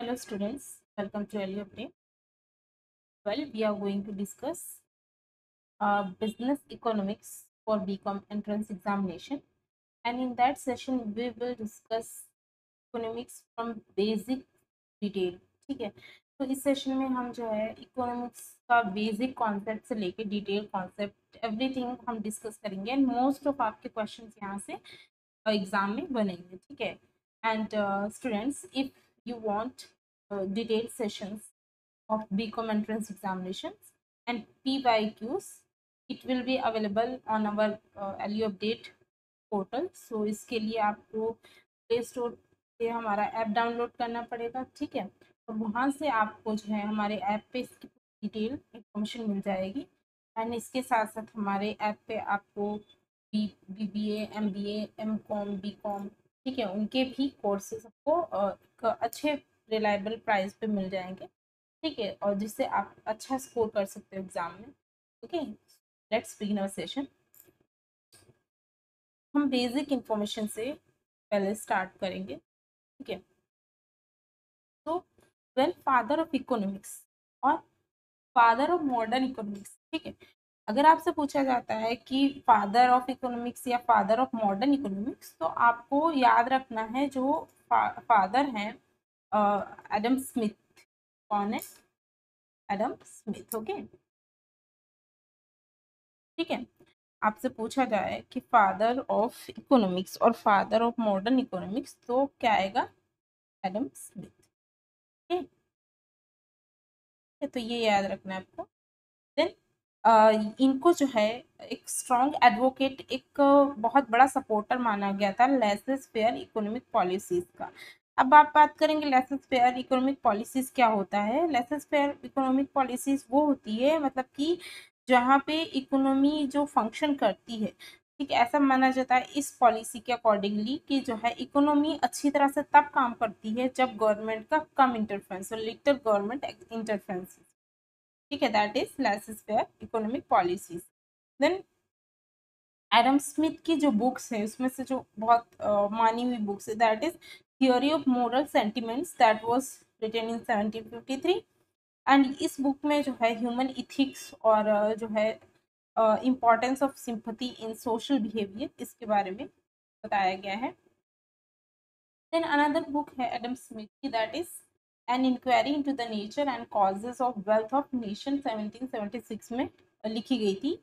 Hello students, welcome to LU Update. Well, we are going to discuss business economics for BCom entrance examination, and in that session we will discuss economics from basic detail. ठीक है, तो इस session में हम जो है economics का basic concept से लेके डिटेल कॉन्सेप्ट एवरीथिंग हम डिस्कस करेंगे एंड मोस्ट ऑफ आपके क्वेश्चंस यहाँ से एग्जाम में बनेंगे. ठीक है, and students, if you want detail sessions of BCom entrance examinations and PYQs, it will be available on our LU update portal. So इसके लिए आपको प्ले स्टोर से हमारा ऐप डाउनलोड करना पड़ेगा. ठीक है, और वहाँ से आपको जो है हमारे ऐप पे इसकी डिटेल इंफॉर्मेशन मिल जाएगी. एंड इसके साथ साथ हमारे ऐप पे आपको BBA, MBA, MCom, BCom, ठीक है, उनके भी कोर्सेज आपको अच्छे रिलायबल प्राइस पे मिल जाएंगे. ठीक है, और जिससे आप अच्छा स्कोर कर सकते हो एग्जाम में. Okay, let's begin our session. हम बेसिक इंफॉर्मेशन से पहले स्टार्ट करेंगे. ठीक है, तो वेल फादर ऑफ इकोनॉमिक्स और फादर ऑफ मॉडर्न इकोनॉमिक्स. ठीक है, अगर आपसे पूछा जाता है कि फादर ऑफ इकोनॉमिक्स या फादर ऑफ मॉडर्न इकोनॉमिक्स, तो आपको याद रखना है जो फादर हैं एडम स्मिथ. कौन है? Adam Smith. ओके, ठीक है, आपसे पूछा जाए कि फादर ऑफ इकोनॉमिक्स और फादर ऑफ मॉडर्न इकोनॉमिक्स, तो क्या आएगा? Adam Smith. ठीक है, तो ये याद रखना है आपको. देन इनको जो है एक स्ट्रॉन्ग एडवोकेट, एक बहुत बड़ा सपोर्टर माना गया था लेसेस फेयर इकोनॉमिक पॉलिसीज का. अब आप बात करेंगे लेसेस फेयर इकोनॉमिक पॉलिसीज क्या होता है. लेसेस फेयर इकोनॉमिक पॉलिसीज वो होती है मतलब कि जहाँ पे इकोनॉमी जो फंक्शन करती है, ठीक है, ऐसा माना जाता है इस पॉलिसी के अकॉर्डिंगली कि जो है इकोनॉमी अच्छी तरह से तब काम करती है जब गवर्नमेंट का कम इंटरफेरेंस, लिटिल गवर्नमेंट इंटरफेरेंस. ठीक है, that is laissez faire economic policies. Then Adam Smith की जो बुक्स है उसमें से जो बहुत मानी हुई बुक्स है, that is theory of moral sentiments, that was written in 1753. And इस बुक में जो है ह्यूमन इथिक्स और जो है importance of sympathy in social behaviour, इसके बारे में बताया गया है. देन अनदर बुक है एडम स्मिथ की, that is an inquiry into the nature and causes of wealth of nation, 1776 में लिखी गई थी.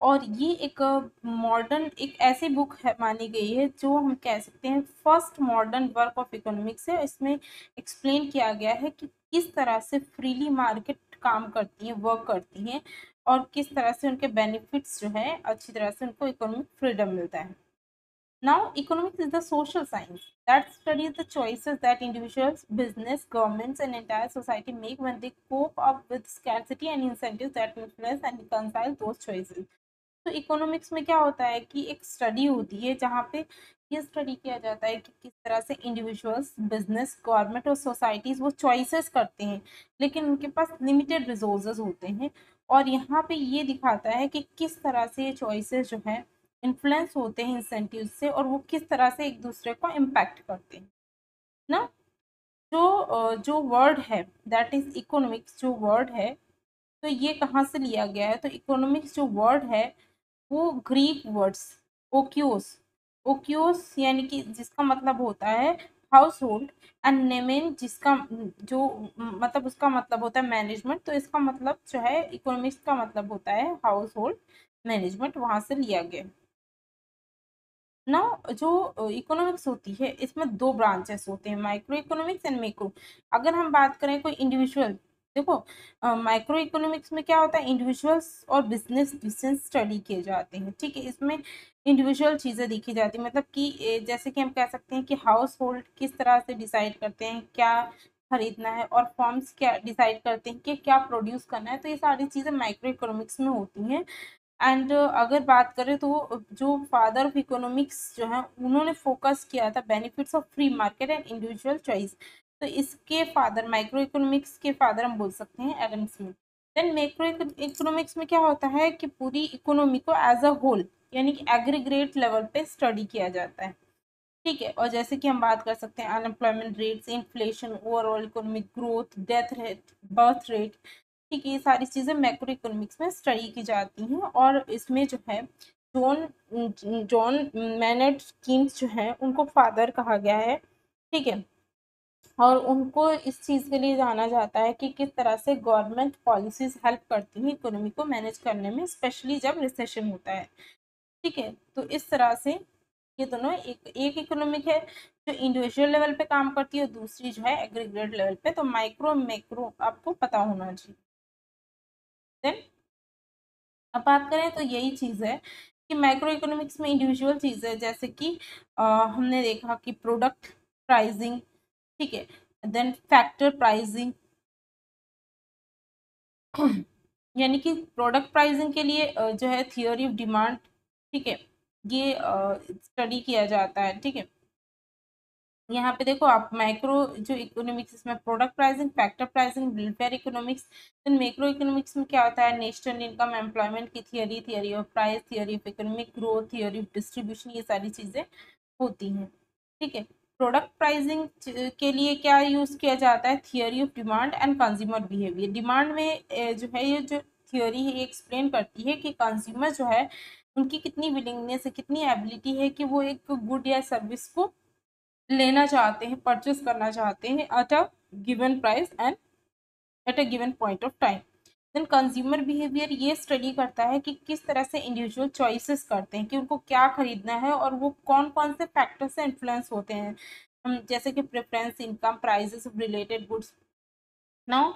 और ये एक मॉडर्न एक ऐसी बुक है मानी गई है जो हम कह सकते हैं first modern work of economics है. इसमें एक्सप्लेन किया गया है कि किस तरह से फ्रीली मार्केट काम करती है, वर्क करती हैं, और किस तरह से उनके बेनिफिट्स जो है अच्छी तरह से उनको इकोनॉमिक फ्रीडम मिलता है. Now, economics is the social science that studies the choices that individuals, business, governments, and entire society make when they cope up with scarcity and incentives that influence and reconcile those choices. तो economics में क्या होता है कि एक study होती है जहाँ पे ये स्टडी किया जाता है कि किस तरह से इंडिविजुअल्स, बिजनेस, गवर्नमेंट और सोसाइटीज़ वो चॉइसेस करते हैं, लेकिन उनके पास लिमिटेड रिसोर्सेज होते हैं. और यहाँ पे ये दिखाता है कि किस तरह से ये चॉइसेस जो है इन्फ्लुएंस होते हैं इंसेंटिव से, और वो किस तरह से एक दूसरे को इम्पैक्ट करते हैं ना. जो वर्ड है दैट इज इकोनॉमिक्स, जो वर्ड है, तो ये कहाँ से लिया गया है? तो इकोनॉमिक्स जो वर्ड है वो ग्रीक वर्ड्स ओक्यूस, ओक्यूस यानी कि जिसका मतलब होता है हाउस होल्ड, एंड नेमेन जिसका जो मतलब उसका मतलब होता है मैनेजमेंट. तो इसका मतलब जो है इकोनॉमिक्स का मतलब होता है हाउस होल्ड मैनेजमेंट, वहां से लिया गया ना. जो इकोनॉमिक्स होती है इसमें दो ब्रांचेस होते हैं, माइक्रो इकोनॉमिक्स एंड मैक्रो. अगर हम बात करें कोई इंडिविजुअल, देखो माइक्रो इकोनॉमिक्स में क्या होता है, इंडिविजुअल्स और बिजनेस डिसीजन स्टडी किए जाते हैं. ठीक है, इसमें इंडिविजुअल चीज़ें देखी जाती है, मतलब कि जैसे कि हम कह सकते हैं कि हाउस होल्ड किस तरह से डिसाइड करते हैं क्या खरीदना है, और फर्म्स क्या डिसाइड करते हैं कि क्या प्रोड्यूस करना है. तो ये सारी चीज़ें माइक्रो इकोनॉमिक्स में होती हैं. एंड अगर बात करें तो जो फादर ऑफ इकोनॉमिक्स जो है उन्होंने फोकस किया था benefits of free market and individual choice. तो इसके फादर, माइक्रो इकोनॉमिक्स के फादर हम बोल सकते हैं Adam Smith. Then macro economics में क्या होता है कि पूरी इकोनॉमी को एज अ होल यानी कि एग्रीगेट लेवल पे स्टडी किया जाता है. ठीक है। और जैसे कि हम बात कर सकते हैं unemployment rates, inflation, overall economic growth, death rate, birth rate, ठीक है, ये सारी चीज़ें मैक्रो इकोनॉमिक्स में स्टडी की जाती हैं। और इसमें जो है जॉन जॉन मैनेट कीन्स जो है उनको फादर कहा गया है। ठीक है। और उनको इस चीज़ के लिए जाना जाता है कि किस तरह से गवर्नमेंट पॉलिसीज हेल्प करती हैं इकोनॉमी को मैनेज करने में, स्पेशली जब रिसेशन होता है। ठीक है। तो इस तरह से ये दोनों एक इकोनॉमिक है जो इंडिविजुअल लेवल पे काम करती है और दूसरी जो है एग्रीगेट लेवल पे। तो माइक्रो मैक्रो आपको पता होना चाहिए। देन अब बात करें तो यही चीज़ है कि माइक्रो इकोनॉमिक्स में इंडिविजुअल चीज़ है, जैसे कि हमने देखा कि प्रोडक्ट प्राइसिंग, ठीक है, देन फैक्टर प्राइसिंग, यानी कि प्रोडक्ट प्राइसिंग के लिए जो है थियोरी ऑफ डिमांड, ठीक है, ये स्टडी किया जाता है। ठीक है। यहाँ पे देखो आप माइक्रो जो इकोनॉमिक्स, इसमें product pricing, factor pricing, welfare economics. Then macro economics में क्या होता है, नेशनल इनकम, एम्प्लॉयमेंट की theory, theory of price, theory of economic growth, theory of distribution, ये सारी चीज़ें होती हैं। ठीक है। प्रोडक्ट प्राइसिंग के लिए क्या यूज़ किया जाता है, theory of demand and consumer behaviour. Demand में जो है ये जो थियोरी है ये एक्सप्लेन करती है कि कंज्यूमर जो है उनकी कितनी विलिंगनेस है, कितनी एबिलिटी है कि वो एक गुड या सर्विस को लेना चाहते हैं, परचेस करना चाहते हैं at a given price and at a given point of time. Then consumer behaviour ये स्टडी करता है कि किस तरह से इंडिविजुअल चॉइसेस करते हैं कि उनको क्या खरीदना है और वो कौन कौन से फैक्टर से इन्फ्लुएंस होते हैं, हम जैसे कि preference, income, prices of related goods. Now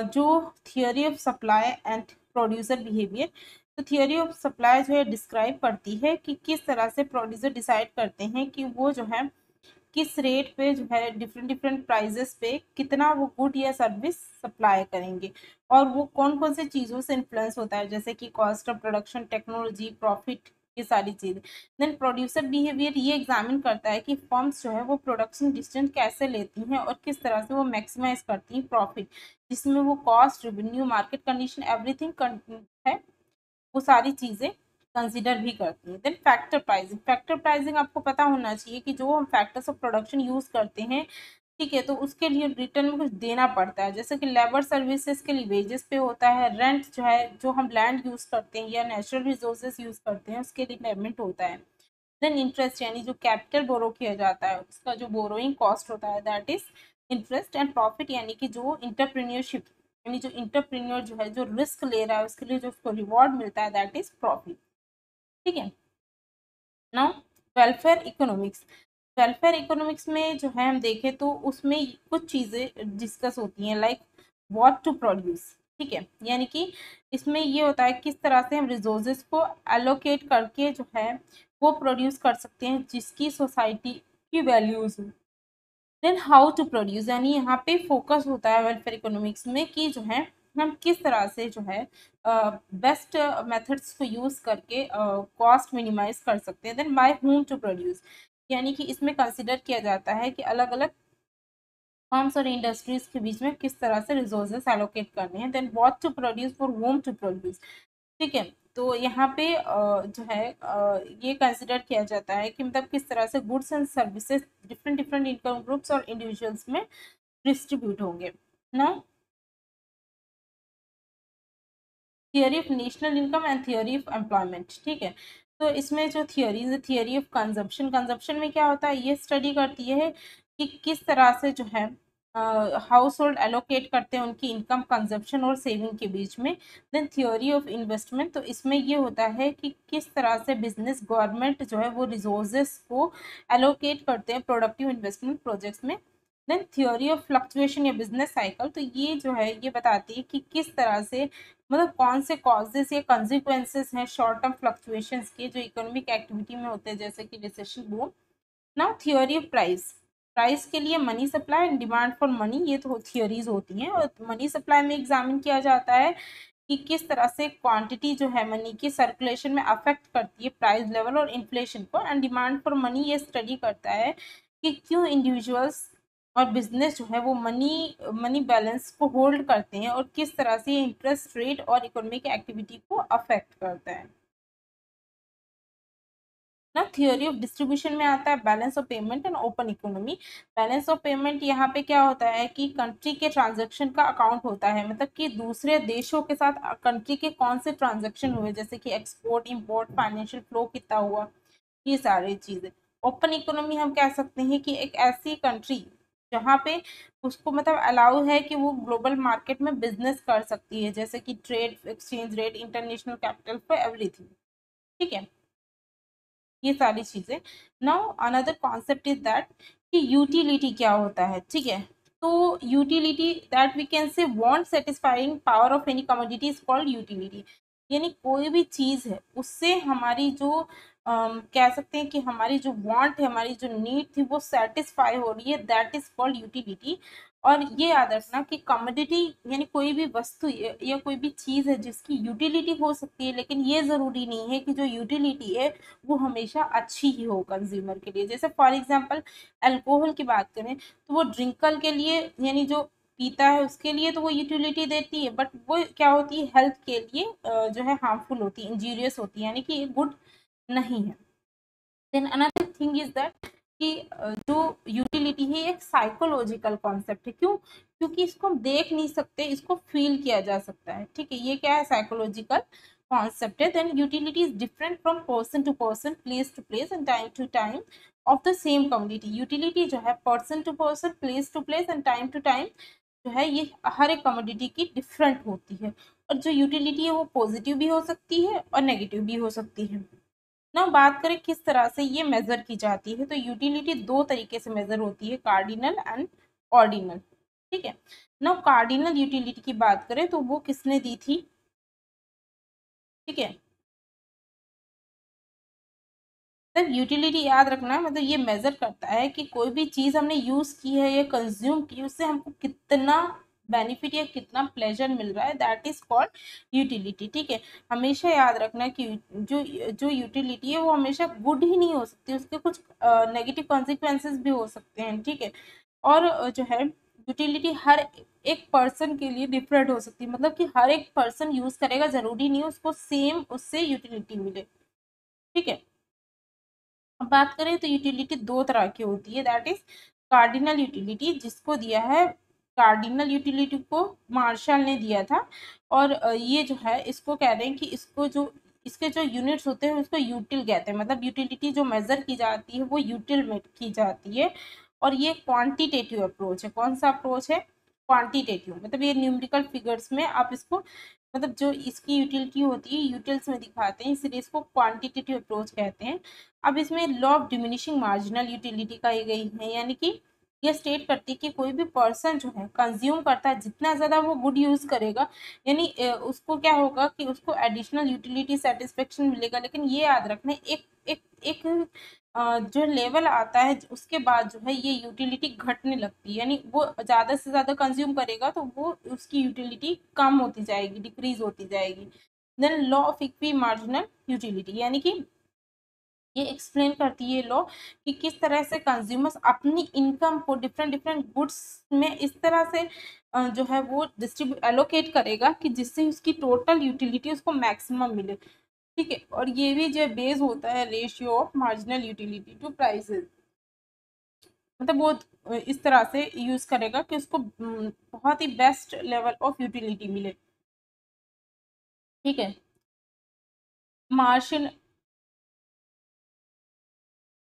जो theory of supply and producer behaviour, तो थियोरी ऑफ सप्लाई जो है डिस्क्राइब करती है कि किस तरह से प्रोड्यूसर डिसाइड करते हैं कि वो जो है किस रेट पे जो है डिफरेंट डिफरेंट प्राइजेस पे कितना वो गुड या सर्विस सप्लाई करेंगे, और वो कौन कौन से चीज़ों से इन्फ्लुएंस होता है, जैसे कि cost of production, technology, profit, ये सारी चीज़ें। देन प्रोड्यूसर बिहेवियर ये एग्जामिन करता है कि फर्म्स जो है वो प्रोडक्शन डिस्टेंस कैसे लेती हैं और किस तरह से वो मैक्सिमाइज करती हैं प्रॉफिट, जिसमें वो cost, revenue, market condition, everything है, वो सारी चीज़ें कंसिडर भी करती है। Then factor pricing, factor pricing आपको पता होना चाहिए कि जो हम फैक्टर्स ऑफ प्रोडक्शन यूज़ करते हैं, ठीक है, तो उसके लिए रिटर्न में कुछ देना पड़ता है, जैसे कि लेबर सर्विसेज के लिए वेजेस पे होता है, रेंट जो है जो हम लैंड यूज़ करते हैं या नेचुरल रिसोर्सेज यूज़ करते हैं उसके लिए पेमेंट होता है। देन इंटरेस्ट, यानी जो कैपिटल बोरो किया जाता है उसका जो बोरोइंग कॉस्ट होता है, that is interest. And profit, यानी कि जो इंटरप्रेन्योरशिप, यानी जो इंटरप्रेन्योर जो है जो रिस्क ले रहा है उसके लिए जो उसको रिवॉर्ड मिलता है, दैट इज प्रॉफिट। ठीक है। Now welfare economics, welfare economics में जो है हम देखें तो उसमें कुछ चीज़ें डिस्कस होती हैं, लाइक व्हाट टू प्रोड्यूस। ठीक है, यानी कि इसमें ये होता है किस तरह से हम रिसोर्सेज को एलोकेट करके जो है वो प्रोड्यूस कर सकते हैं जिसकी सोसाइटी की वैल्यूज हो। देन हाउ टू प्रोड्यूस, यानी यहाँ पे फोकस होता है वेलफेयर इकोनॉमिक्स में कि जो है हम किस तरह से जो है बेस्ट मेथड्स को यूज करके कॉस्ट मिनिमाइज कर सकते हैं। Then by whom to produce, यानी कि इसमें कंसिडर किया जाता है कि अलग अलग फर्म्स और इंडस्ट्रीज के बीच में किस तरह से रिसोर्सेस एलोकेट करने हैं। Then what to produce, for whom to produce. ठीक है। तो यहाँ पे जो है ये कंसिडर किया जाता है कि मतलब किस तरह से goods and services different different income groups और इंडिविजुअल्स में डिस्ट्रीब्यूट होंगे ना। Theory of national income and theory of employment, ठीक है। तो इसमें जो थियोरीज है, थियोरी ऑफ कंजम्पशन, कंजम्पशन में क्या होता है, ये स्टडी करती है कि किस तरह से जो है हाउस होल्ड एलोकेट करते हैं उनकी इनकम कंजम्पशन और सेविंग के बीच में। देन थ्योरी ऑफ इन्वेस्टमेंट, तो इसमें ये होता है कि किस तरह से बिजनेस, गवर्नमेंट जो है वो रिसोर्सेज को एलोकेट करते हैं प्रोडक्टिव इन्वेस्टमेंट प्रोजेक्ट्स में। देन थ्योरी ऑफ फ्लक्चुएशन या बिजनेस साइकिल, तो ये जो है ये बताती है कि किस तरह से मतलब कौन से कॉजेस या कंसिक्वेंसेस हैं शॉर्ट टर्म फ्लक्चुएशंस के जो इकोनॉमिक एक्टिविटी में होते हैं, जैसे कि recession, boom. Now theory of price, price के लिए money supply and demand for money, ये तो थियोरीज होती हैं। और मनी सप्लाई में एग्जामिन किया जाता है कि किस तरह से क्वांटिटी जो है मनी की सर्कुलेशन में अफेक्ट करती है प्राइस लेवल और इन्फ्लेशन को। एंड डिमांड फॉर मनी ये स्टडी करता है कि क्यों इंडिविजुअल्स और बिजनेस जो है वो मनी मनी बैलेंस को होल्ड करते हैं और किस तरह से ये इंटरेस्ट रेट और इकोनॉमिक एक्टिविटी को अफेक्ट करता है। ना। थियोरी ऑफ डिस्ट्रीब्यूशन में आता है balance of payment and open economy. Balance of payment यहाँ पे क्या होता है कि कंट्री के ट्रांजैक्शन का अकाउंट होता है, मतलब कि दूसरे देशों के साथ कंट्री के कौन से ट्रांजैक्शन हुए, जैसे कि एक्सपोर्ट इंपोर्ट फाइनेंशियल फ्लो कितना हुआ, ये सारी चीजें। ओपन इकोनॉमी हम कह सकते हैं कि एक ऐसी कंट्री जहाँ पे उसको मतलब अलाउ है कि वो ग्लोबल मार्केट में बिजनेस कर सकती है, जैसे कि trade exchange rate international capital for everything. ठीक है, ये सारी चीजें। Now another concept is that कि यूटिलिटी क्या होता है। ठीक है, तो utility that we can say want satisfying power of any commodity is called utility. यानी कोई भी चीज है उससे हमारी जो कह सकते हैं कि हमारी जो वांट है, हमारी जो नीड थी वो सेटिस्फाई हो रही है, दैट इज कॉल्ड यूटिलिटी। और ये याद रखना कि कमोडिटी यानी कोई भी वस्तु या कोई भी चीज है जिसकी यूटिलिटी हो सकती है, लेकिन ये जरूरी नहीं है कि जो यूटिलिटी है वो हमेशा अच्छी ही हो कंज्यूमर के लिए। जैसे फॉर एग्जांपल अल्कोहल की बात करें तो वो ड्रिंकर के लिए यानी जो पीता है उसके लिए तो वो यूटिलिटी देती है, बट वो क्या होती है हेल्थ के लिए जो है हार्मफुल होती है, इंजीरियस होती है, यानी कि ये गुड नहीं है। Then another thing is that कि जो यूटिलिटी है एक साइकोलॉजिकल कॉन्सेप्ट है। क्यों? क्योंकि इसको हम देख नहीं सकते, इसको फील किया जा सकता है। ठीक है, ये क्या है? साइकोलॉजिकल कॉन्सेप्ट है। Then utility is different from person to person, place to place and time to time of the same community. Utility जो है person to person, place to place and time to time जो है ये हर एक commodity की different होती है। और जो यूटिलिटी है वो पॉजिटिव भी हो सकती है और नेगेटिव भी हो सकती है ना। बात करें किस तरह से ये मेजर की जाती है, तो यूटिलिटी दो तरीके से मेजर होती है, कार्डिनल एंड ऑर्डिनल। ठीक है ना, कार्डिनल यूटिलिटी की बात करें तो वो किसने दी थी? ठीक है, मतलब यूटिलिटी याद रखना है, मतलब ये मेजर करता है कि कोई भी चीज हमने यूज की है या कंज्यूम की है उससे हमको कितना बेनिफिट या कितना प्लेजर मिल रहा है, दैट इज कॉल्ड यूटिलिटी। ठीक है, हमेशा याद रखना कि जो जो यूटिलिटी है वो हमेशा गुड ही नहीं हो सकती, उसके कुछ नेगेटिव कॉन्सिक्वेंसेस भी हो सकते हैं। ठीक है, और जो है यूटिलिटी हर एक पर्सन के लिए डिफरेंट हो सकती है, मतलब कि हर एक पर्सन यूज करेगा, जरूरी नहीं है उसको सेम उससे यूटिलिटी मिले। ठीक है, अब बात करें तो यूटिलिटी दो तरह की होती है, दैट इज कार्डिनल यूटिलिटी, जिसको दिया है कार्डिनल यूटिलिटी को मार्शल ने दिया था। और ये जो है इसको कह रहे हैं कि इसको जो इसके जो यूनिट्स होते हैं उसको यूटिल कहते हैं, मतलब यूटिलिटी जो मेजर की जाती है वो यूटिल में की जाती है। और ये क्वांटिटेटिव अप्रोच है। कौन सा अप्रोच है? क्वांटिटेटिव, मतलब ये न्यूमेरिकल फिगर्स में आप इसको मतलब जो इसकी यूटिलिटी होती है यूटिल्स में दिखाते हैं, इसलिए इसको क्वांटिटेटिव अप्रोच कहते हैं। अब इसमें law of diminishing marginal utility का ये गई है, यानी कि ये स्टेट करती है कि कोई भी पर्सन जो है कंज्यूम करता है, जितना ज्यादा वो गुड यूज करेगा यानी उसको क्या होगा कि उसको एडिशनल यूटिलिटी सेटिस्फेक्शन मिलेगा। लेकिन ये याद रखना एक एक एक जो लेवल आता है उसके बाद जो है ये यूटिलिटी घटने लगती है, यानी वो ज्यादा से ज्यादा कंज्यूम करेगा तो वो उसकी यूटिलिटी कम होती जाएगी, डिक्रीज होती जाएगी। Then law of equi marginal utility, यानी कि ये एक्सप्लेन करती है लॉ कि किस तरह से कंज्यूमर्स अपनी इनकम को डिफरेंट डिफरेंट गुड्स में इस तरह से जो है वो डिस्ट्रीब्यूट एलोकेट करेगा कि जिससे उसकी टोटल यूटिलिटी उसको मैक्सिमम मिले। ठीक है, और ये भी जो बेस होता है ratio of marginal utility to prices, मतलब वो इस तरह से यूज करेगा कि उसको बहुत ही बेस्ट लेवल ऑफ यूटिलिटी मिले। ठीक है, मार्शल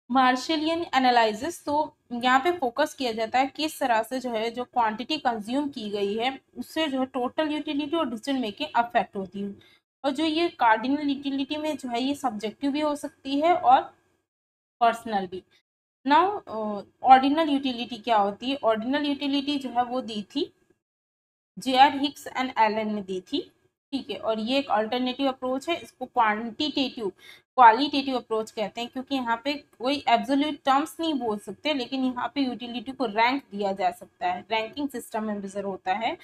मार्शलियन एनालिसिस, तो यहाँ पे फोकस किया जाता है किस तरह से जो है जो क्वांटिटी कंज्यूम की गई है उससे जो है टोटल यूटिलिटी और डिसीजन मेकिंग अफेक्ट होती है। और जो ये कार्डिनल यूटिलिटी में जो है ये सब्जेक्टिव भी हो सकती है और पर्सनल भी। नाउ ऑर्डिनल यूटिलिटी क्या होती है? ऑर्डिनल यूटिलिटी जो है वो दी थी जे.आर. हिक्स एंड एलन ने दी थी। ठीक है, और ये एक अल्टरनेटिव अप्रोच है, इसको क्वालिटेटिव अप्रोच कहते हैं, क्योंकि यहाँ पे कोई एब्सोल्यूट टर्म्स नहीं बोल सकते, लेकिन यहाँ पे यूटिलिटी को रैंक दिया जा सकता है, रैंकिंग सिस्टम में मेजर होता है।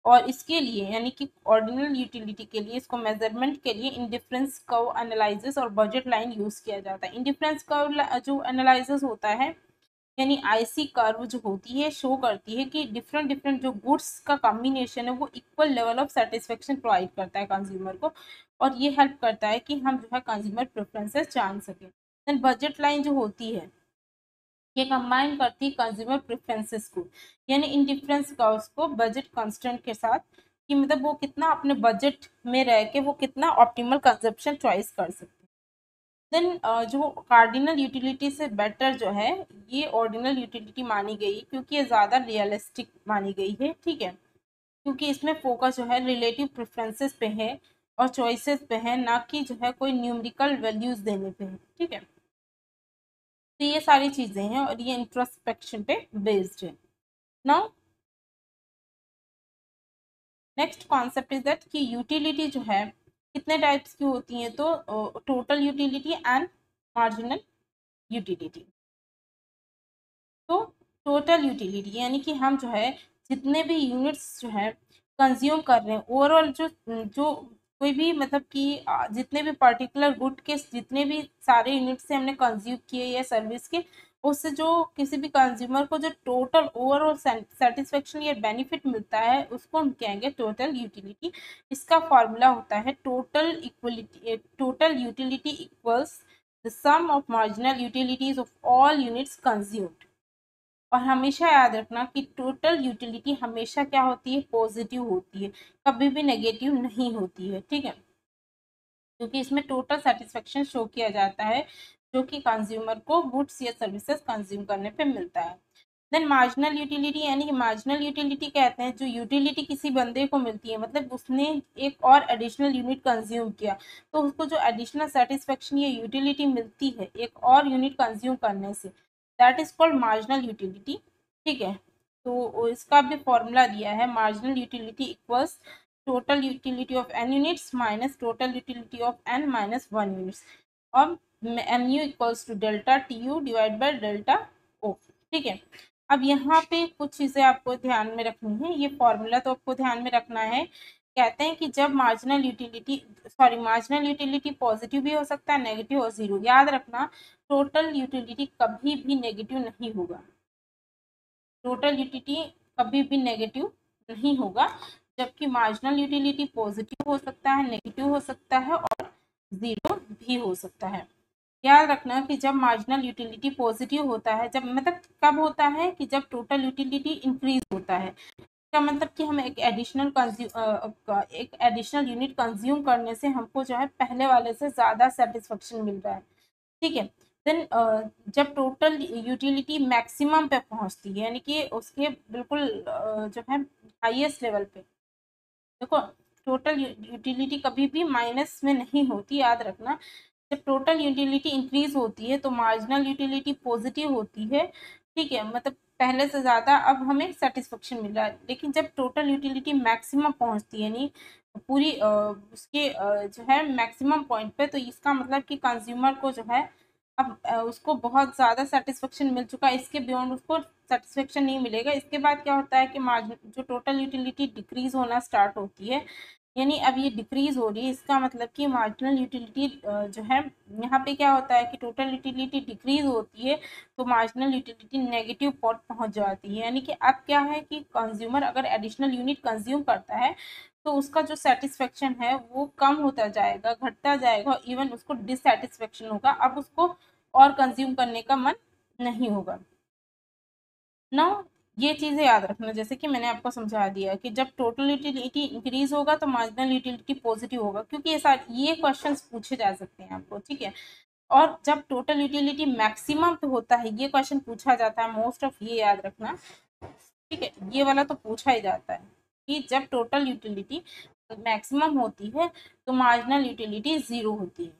और इसके लिए यानी कि ऑर्डिनल यूटिलिटी के लिए इसको मेजरमेंट के लिए इंडिफरेंस कर्व एनालिसिस और बजट लाइन यूज किया जाता है। इंडिफरेंस कर्व जो एनालिसिस होता है यानी आईसी कर्व जो होती है शो करती है कि डिफरेंट डिफरेंट जो गुड्स का कॉम्बिनेशन है वो equal level of satisfaction provide करता है कंज्यूमर को। और ये हेल्प करता है कि हम जो है कंज्यूमर प्रेफरेंसेस जान सकें। देन बजट लाइन जो होती है ये कंबाइन करती है कंज्यूमर प्रेफरेंसेस को, यानी इन डिफरेंस का उसको बजट कंस्ट्रेंट के साथ, कि मतलब वो कितना अपने बजट में रह के वो कितना ऑप्टिमल कंजप्शन चॉइस कर सकते हैं। देन जो कार्डिनल यूटिलिटी से बेटर जो है ये ऑर्डिनल यूटिलिटी मानी गई, क्योंकि ये ज़्यादा रियलिस्टिक मानी गई है, ठीक है, क्योंकि इसमें फोकस जो है रिलेटिव प्रेफरेंसेस पे है और चॉइसेस पे है, ना कि जो है कोई न्यूमेरिकल वैल्यूज देने पे है, ठीक है। तो ये सारी चीजें हैं और ये इंट्रोस्पेक्शन पे बेस्ड है। Now next concept is that कि यूटिलिटी जो है कितने टाइप्स की होती हैं, तो total utility and marginal utility. तो टोटल यूटिलिटी यानी कि हम जो है जितने भी यूनिट्स जो है कंज्यूम कर रहे हैं ओवरऑल, जो जो कोई भी मतलब कि जितने भी पर्टिकुलर गुड के जितने भी सारे यूनिट से हमने कंज्यूम किए या सर्विस के, उससे जो किसी भी कंज्यूमर को जो टोटल ओवरऑल सेटिस्फेक्शन या बेनिफिट मिलता है उसको हम कहेंगे टोटल यूटिलिटी। इसका फॉर्मूला होता है total utility equals the sum of marginal utilities of all units consumed. और हमेशा याद रखना कि टोटल यूटिलिटी हमेशा क्या होती है, पॉजिटिव होती है, कभी भी नेगेटिव नहीं होती है, ठीक है, क्योंकि इसमें टोटल सेटिस्फेक्शन शो किया जाता है जो कि कंज्यूमर को गुड्स या सर्विसेज कंज्यूम करने पे मिलता है। देन मार्जिनल यूटिलिटी, यानी कि मार्जिनल यूटिलिटी कहते हैं जो यूटिलिटी किसी बंदे को मिलती है, मतलब उसने एक और एडिशनल यूनिट कंज्यूम किया तो उसको जो एडिशनल सेटिस्फेक्शन या यूटिलिटी मिलती है एक और यूनिट कंज्यूम करने से, that is called marginal utility, ठीक है। तो इसका भी फॉर्मूला दिया है, marginal utility equals total utility of n units minus total utility of n minus 1 units, और mu equals to delta T U divide by delta O, ठीक है। अब यहाँ पे कुछ चीज़ें आपको ध्यान में रखनी है, ये फॉर्मूला तो आपको ध्यान में रखना है। कहते हैं कि जब मार्जिनल यूटिलिटी पॉजिटिव भी हो सकता है, नेगेटिव और जीरो। याद रखना टोटल यूटिलिटी कभी भी नेगेटिव नहीं होगा, टोटल यूटिलिटी कभी भी नेगेटिव नहीं होगा, जबकि मार्जिनल यूटिलिटी पॉजिटिव हो सकता है, नेगेटिव हो सकता है और जीरो भी हो सकता है। याद रखना कि जब मार्जिनल यूटिलिटी पॉजिटिव होता है, जब मतलब कब होता है कि जब टोटल यूटिलिटी इंक्रीज होता है, इसका मतलब कि हम एक एडिशनल यूनिट कंज्यूम करने से हमको जो है पहले वाले से ज़्यादा सेटिस्फेक्शन मिल रहा है, ठीक है। देन जब टोटल यूटिलिटी मैक्सिमम पे पहुंचती है, यानी कि उसके बिल्कुल जो है हाईएस्ट लेवल पे, देखो टोटल यूटिलिटी कभी भी माइनस में नहीं होती, याद रखना। जब टोटल यूटिलिटी इंक्रीज होती है तो मार्जिनल यूटिलिटी पॉजिटिव होती है, ठीक है, मतलब पहले से ज़्यादा अब हमें सेटिस्फेक्शन मिल रहा है। लेकिन जब टोटल यूटिलिटी मैक्सिमम पहुंचती है, यानी पूरी उसके जो है मैक्सिमम पॉइंट पे, तो इसका मतलब कि कंज्यूमर को जो है अब उसको बहुत ज़्यादा सेटिस्फेक्शन मिल चुका है, इसके बियॉन्ड उसको सेटिस्फेक्शन नहीं मिलेगा। इसके बाद क्या होता है कि मार्जिन जो टोटल यूटिलिटी डिक्रीज होना स्टार्ट होती है, यानी अब ये डिक्रीज हो रही है, इसका मतलब कि मार्जिनल यूटिलिटी जो है यहाँ पे क्या होता है कि टोटल यूटिलिटी डिक्रीज होती है तो मार्जिनल यूटिलिटी नेगेटिव पॉइंट पहुंच जाती है। यानी कि अब क्या है कि कंज्यूमर अगर एडिशनल यूनिट कंज्यूम करता है तो उसका जो सेटिस्फेक्शन है वो कम होता जाएगा, घटता जाएगा, इवन उसको डिससेटिस्फेक्शन होगा, अब उसको और कंज्यूम करने का मन नहीं होगा ना। ये चीज़ें याद रखना, जैसे कि मैंने आपको समझा दिया कि जब टोटल यूटिलिटी इंक्रीज होगा तो मार्जिनल यूटिलिटी पॉजिटिव होगा, क्योंकि ये क्वेश्चंस पूछे जा सकते हैं आपको, ठीक है। और जब टोटल यूटिलिटी मैक्सिमम पे होता है, ये क्वेश्चन पूछा जाता है मोस्ट ऑफ, ये याद रखना, ठीक है, ये वाला तो पूछा ही जाता है कि जब टोटल यूटिलिटी मैक्सिमम होती है तो मार्जिनल यूटिलिटी जीरो होती है,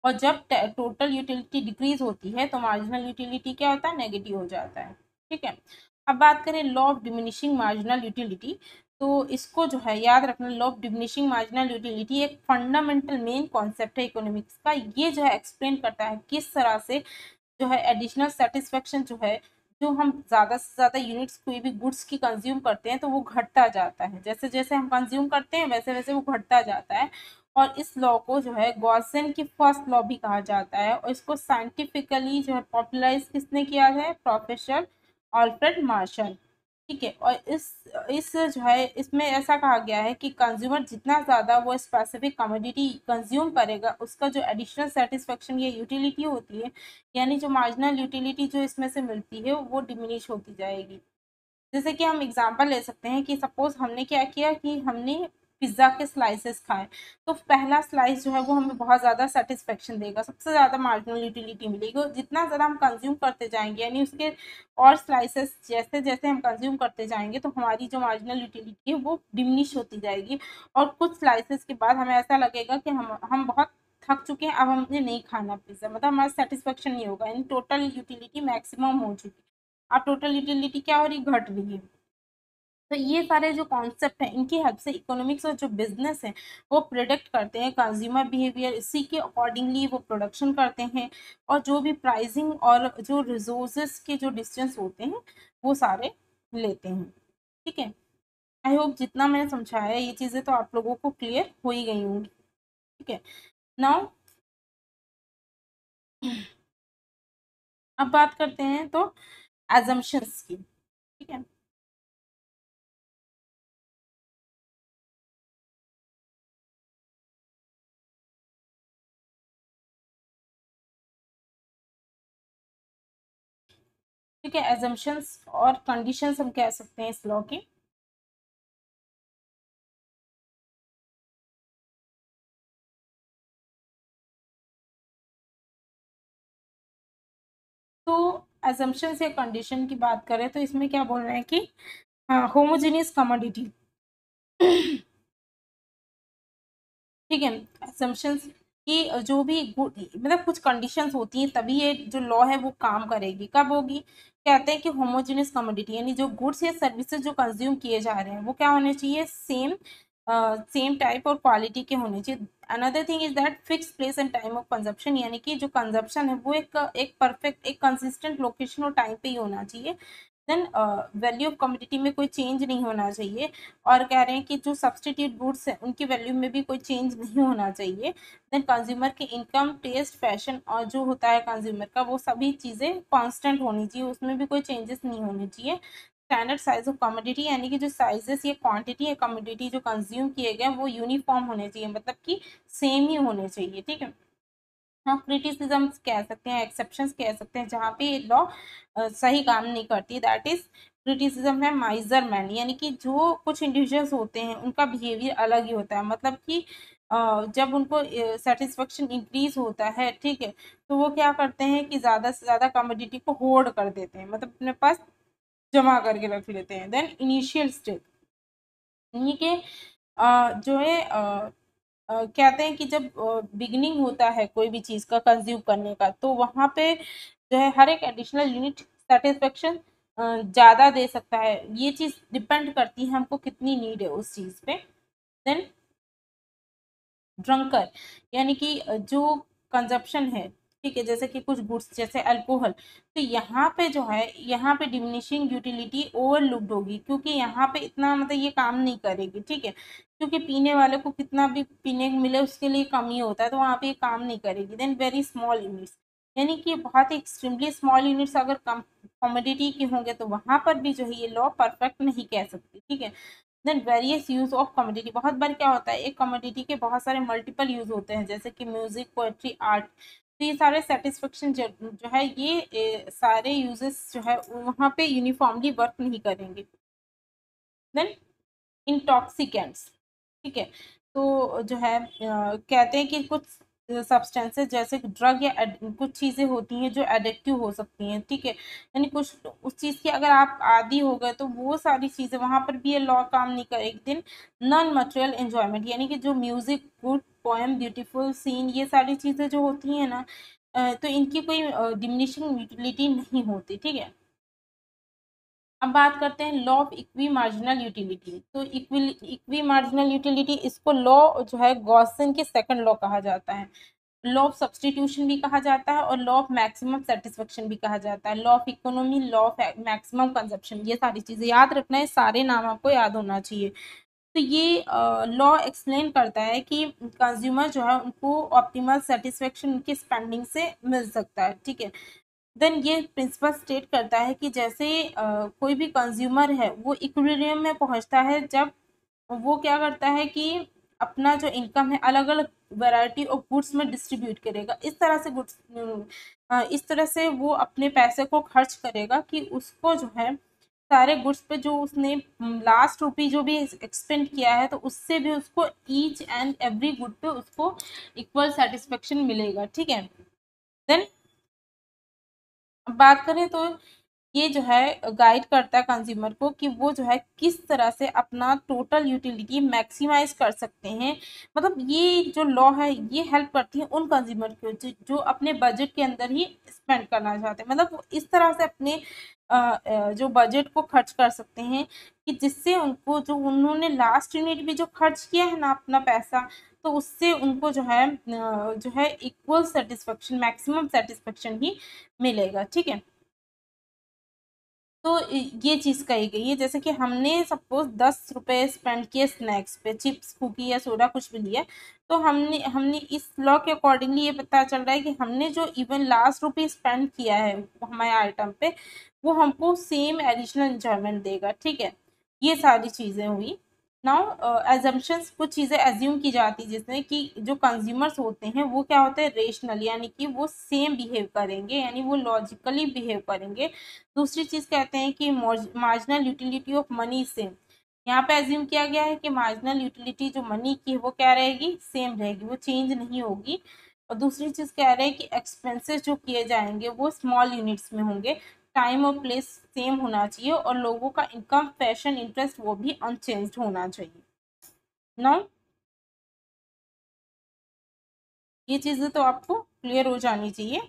और जब टोटल यूटिलिटी डिक्रीज होती है तो मार्जिनल यूटिलिटी क्या होता है, नेगेटिव हो जाता है, ठीक है। अब बात करें law of diminishing marginal utility, तो इसको जो है याद रखना, law of diminishing marginal utility एक फंडामेंटल मेन कॉन्सेप्ट है इकोनॉमिक्स का। ये जो है एक्सप्लेन करता है किस तरह से जो है एडिशनल सेटिस्फेक्शन जो है, जो हम ज़्यादा से ज़्यादा यूनिट्स कोई भी गुड्स की कंज्यूम करते हैं तो वो घटता जाता है, जैसे जैसे हम कंज्यूम करते हैं वैसे वैसे वो घटता जाता है। और इस लॉ को जो है गॉसेन की फर्स्ट लॉ भी कहा जाता है, और इसको साइंटिफिकली जो है पॉपुलराइज किसने किया है, प्रोफेसर ऑल्फ्रेड मार्शल। ठीक है। और इस जो है इसमें ऐसा कहा गया है कि कंज्यूमर जितना ज़्यादा वो स्पेसिफिक कमोडिटी कंज्यूम करेगा, उसका जो एडिशनल सेटिस्फेक्शन या यूटिलिटी होती है, यानी जो मार्जिनल यूटिलिटी जो इसमें से मिलती है, वो डिमिनिश होती जाएगी। जैसे कि हम एग्जांपल ले सकते हैं कि सपोज हमने क्या किया कि हमने पिज्ज़ा के स्लाइसेस खाए, तो पहला स्लाइस जो है वो हमें बहुत ज़्यादा सेटिस्फेक्शन देगा, सबसे ज़्यादा मार्जिनल यूटिलिटी मिलेगी। और जितना ज़्यादा हम कंज्यूम करते जाएंगे, यानी उसके और स्लाइसेस जैसे जैसे हम कंज्यूम करते जाएंगे, तो हमारी जो मार्जिनल यूटिलिटी है वो डिमिनिश होती जाएगी। और कुछ स्लाइसेस के बाद हमें ऐसा लगेगा कि हम बहुत थक चुके हैं, अब हमें नहीं खाना पिज्ज़ा, मतलब हमारा सेटिस्फेक्शन नहीं होगा, यानी टोटल यूटिलिटी मैक्सिमम हो चुकी है। अब टोटल यूटिलिटी क्या हो रही, घट रही है। तो ये सारे जो कॉन्सेप्ट हैं, इनकी हेल्प से इकोनॉमिक्स और जो बिजनेस है वो प्रिडिक्ट करते हैं कंज्यूमर बिहेवियर, इसी के अकॉर्डिंगली वो प्रोडक्शन करते हैं। और जो भी प्राइसिंग और जो रिसोर्सेज के जो डिस्टेंस होते हैं वो सारे लेते हैं। ठीक है। आई होप जितना मैंने समझाया ये चीज़ें तो आप लोगों को क्लियर हो ही गई होंगी। ठीक है। नाउ अब बात करते हैं तो एजम्पशंस की। ठीक है। ठीक है, एजम्पशंस और कंडीशंस हम कह सकते हैं इस लॉ की। तो assumptions या कंडीशन की बात करें तो इसमें क्या बोल रहे हैं कि होमोजेनियस कमोडिटी। ठीक है। assumptions की जो भी मतलब कुछ कंडीशंस होती हैं तभी ये जो लॉ है वो काम करेगी। कब होगी, कहते हैं कि होमोजेनियस कमोडिटी यानी जो गुड्स या सर्विसेज जो कंज्यूम किए जा रहे हैं वो क्या होने चाहिए, सेम सेम टाइप और क्वालिटी के होने चाहिए। Another thing is that fix place and time of consumption, यानी कि जो कंजप्शन है वो एक परफेक्ट एक कंसिस्टेंट लोकेशन और टाइम पे ही होना चाहिए। देन वैल्यू ऑफ कमोडिटी में कोई चेंज नहीं होना चाहिए। और कह रहे हैं कि जो सब्सटीट्यूट गुड्स हैं उनकी वैल्यू में भी कोई चेंज नहीं होना चाहिए। देन कंज्यूमर के इनकम, टेस्ट, फैशन और जो होता है कंज्यूमर का, वो सभी चीज़ें कांस्टेंट होनी चाहिए, उसमें भी कोई चेंजेस नहीं होने चाहिए। स्टैंडर्ड साइज ऑफ कमोडिटी यानी कि जो साइजेस या क्वांटिटी है कमोडिटी जो कंज्यूम किए गए वो यूनिफॉर्म होने चाहिए, मतलब कि सेम ही होने चाहिए। ठीक है। हाँ, क्रिटिसिज्म कह सकते हैं, एक्सेप्शंस कह सकते हैं जहाँ पे लॉ सही काम नहीं करती, दैट इज क्रिटिसिज्म है माइजर मैन, यानी कि जो कुछ इंडिविजुअल्स होते हैं उनका बिहेवियर अलग ही होता है, मतलब कि जब उनको सेटिस्फेक्शन इंक्रीज होता है, ठीक है, तो वो क्या करते हैं कि ज़्यादा से ज़्यादा कमोडिटी को होल्ड कर देते हैं, मतलब अपने पास जमा करके रख लेते हैं। देन इनिशियल स्टेज यानी कि जो है कहते हैं कि जब बिगिनिंग होता है कोई भी चीज़ का कंज्यूम करने का, तो वहाँ पे जो है हर एक एडिशनल यूनिट सेटिस्फेक्शन ज़्यादा दे सकता है। ये चीज़ डिपेंड करती है हमको कितनी नीड है उस चीज़ पे। देन ड्रंकर यानी कि जो कंजप्शन है, ठीक है, जैसे कि कुछ गुड्स जैसे अल्कोहल, तो यहाँ पे जो है यहाँ पे डिमिनिशिंग यूटिलिटी ओवरलुक्ड होगी, क्योंकि यहाँ पे इतना मतलब ये काम नहीं करेगी। ठीक है, क्योंकि पीने वाले को कितना भी पीने को मिले उसके लिए कम ही होता है, तो वहाँ पे ये काम नहीं करेगी। देन वेरी स्मॉल यूनिट्स यानी कि बहुत ही एक्सट्रीमली स्मॉल यूनिट्स अगर कम कमोडिटी के होंगे तो वहां पर भी जो है ये लॉ परफेक्ट नहीं कह सकती। ठीक है। Then various use of commodity, बहुत बार क्या होता है एक कमोडिटी के बहुत सारे मल्टीपल यूज होते हैं, जैसे कि म्यूजिक, पोएट्री, आर्ट, तो ये सारे सेटिस्फेक्शन जो है ये सारे यूजेस जो है वहाँ पे यूनिफॉर्मली वर्क नहीं करेंगे। देन इंटॉक्सिकेंट्स, ठीक है, तो जो है कहते हैं कि कुछ सब्सटेंसेस जैसे ड्रग या कुछ चीज़ें होती हैं जो एडिक्टिव हो सकती हैं। ठीक है, यानी कुछ उस चीज़ की अगर आप आदी हो गए तो वो सारी चीज़ें वहाँ पर भी ये लॉ काम नहीं करेगी। दिन नॉन मटेरियल एंजॉयमेंट यानी कि जो music, good poem, beautiful scene, ये सारी चीज़ें जो होती हैं ना, तो इनकी कोई डिमिनिशिंग यूटिलिटी नहीं होती। ठीक है। अब बात करते हैं law of equi marginal utility. तो इक्वी मार्जिनल यूटिलिटी, इसको लॉ जो है गॉसन के सेकंड लॉ कहा जाता है। लॉ ऑफ सब्सटीट्यूशन भी कहा जाता है और लॉ ऑफ मैक्सिमम सेटिस्फेक्शन भी कहा जाता है। Law of economy, law of maximum consumption, ये सारी चीजें याद रखना है, सारे नाम आपको याद होना चाहिए। तो ये लॉ एक्सप्लेन करता है कि कंज्यूमर जो है उनको ऑप्टिमल सेटिस्फेक्शन उनकी स्पेंडिंग से मिल सकता है। ठीक है। देन ये प्रिंसिपल स्टेट करता है कि जैसे कोई भी कंज्यूमर है वो इक्विलिब्रियम में पहुंचता है जब वो क्या करता है कि अपना जो इनकम है अलग अलग वैरायटी ऑफ गुड्स में डिस्ट्रीब्यूट करेगा। इस तरह से इस तरह से वो अपने पैसे को खर्च करेगा कि उसको जो है सारे गुड्स पे जो उसने लास्ट रुपी जो भी एक्सपेंड किया है तो उससे भी उसको ईच एंड एवरी गुड पे उसको इक्वल सेटिस्फेक्शन मिलेगा। ठीक है। देन बात करें तो ये जो है गाइड करता है कंज्यूमर को कि वो जो है किस तरह से अपना टोटल यूटिलिटी मैक्सिमाइज कर सकते हैं। मतलब ये जो लॉ है ये हेल्प करती है उन कंज्यूमर को जो अपने बजट के अंदर ही स्पेंड करना चाहते हैं। मतलब वो इस तरह से अपने जो बजट को खर्च कर सकते हैं कि जिससे उनको जो उन्होंने लास्ट यूनिट भी जो खर्च किया है ना अपना पैसा, तो उससे उनको जो है इक्वल सेटिस्फेक्शन मैक्सिमम सेटिस्फेक्शन ही मिलेगा। ठीक है। तो ये चीज कही गई है जैसे कि हमने सपोज 10 रुपए स्पेंड किए स्नैक्स पे, चिप्स कुकी या सोडा कुछ भी लिया, तो हमने हमने इस लॉ के अकॉर्डिंगली ये पता चल रहा है कि हमने जो इवन लास्ट रुपी स्पेंड किया है हमारे आइटम पे वो हमको सेम एडिशनल इंजॉयमेंट देगा। ठीक है। ये सारी चीजें हुई। नाउ एजम्पशंस, कुछ चीजें एज्यूम की जाती है जिसमें कि जो कंज्यूमर्स होते हैं वो क्या होते हैं रेशनल, यानी कि वो सेम बिहेव करेंगे, यानी वो लॉजिकली बिहेव करेंगे। दूसरी चीज कहते हैं कि marginal utility of money same. यहाँ पे एज्यूम किया गया है कि मार्जिनल यूटिलिटी जो मनी की है वो क्या रहेगी, सेम रहेगी, वो चेंज नहीं होगी। और दूसरी चीज कह रहे हैं कि एक्सपेंसेस जो किए जाएंगे वो स्मॉल यूनिट्स में होंगे, टाइम और प्लेस सेम होना चाहिए, और लोगों का इनकम फैशन इंटरेस्ट वो भी अनचेंज्ड होना चाहिए। ना ये चीजें तो आपको क्लियर हो जानी चाहिए।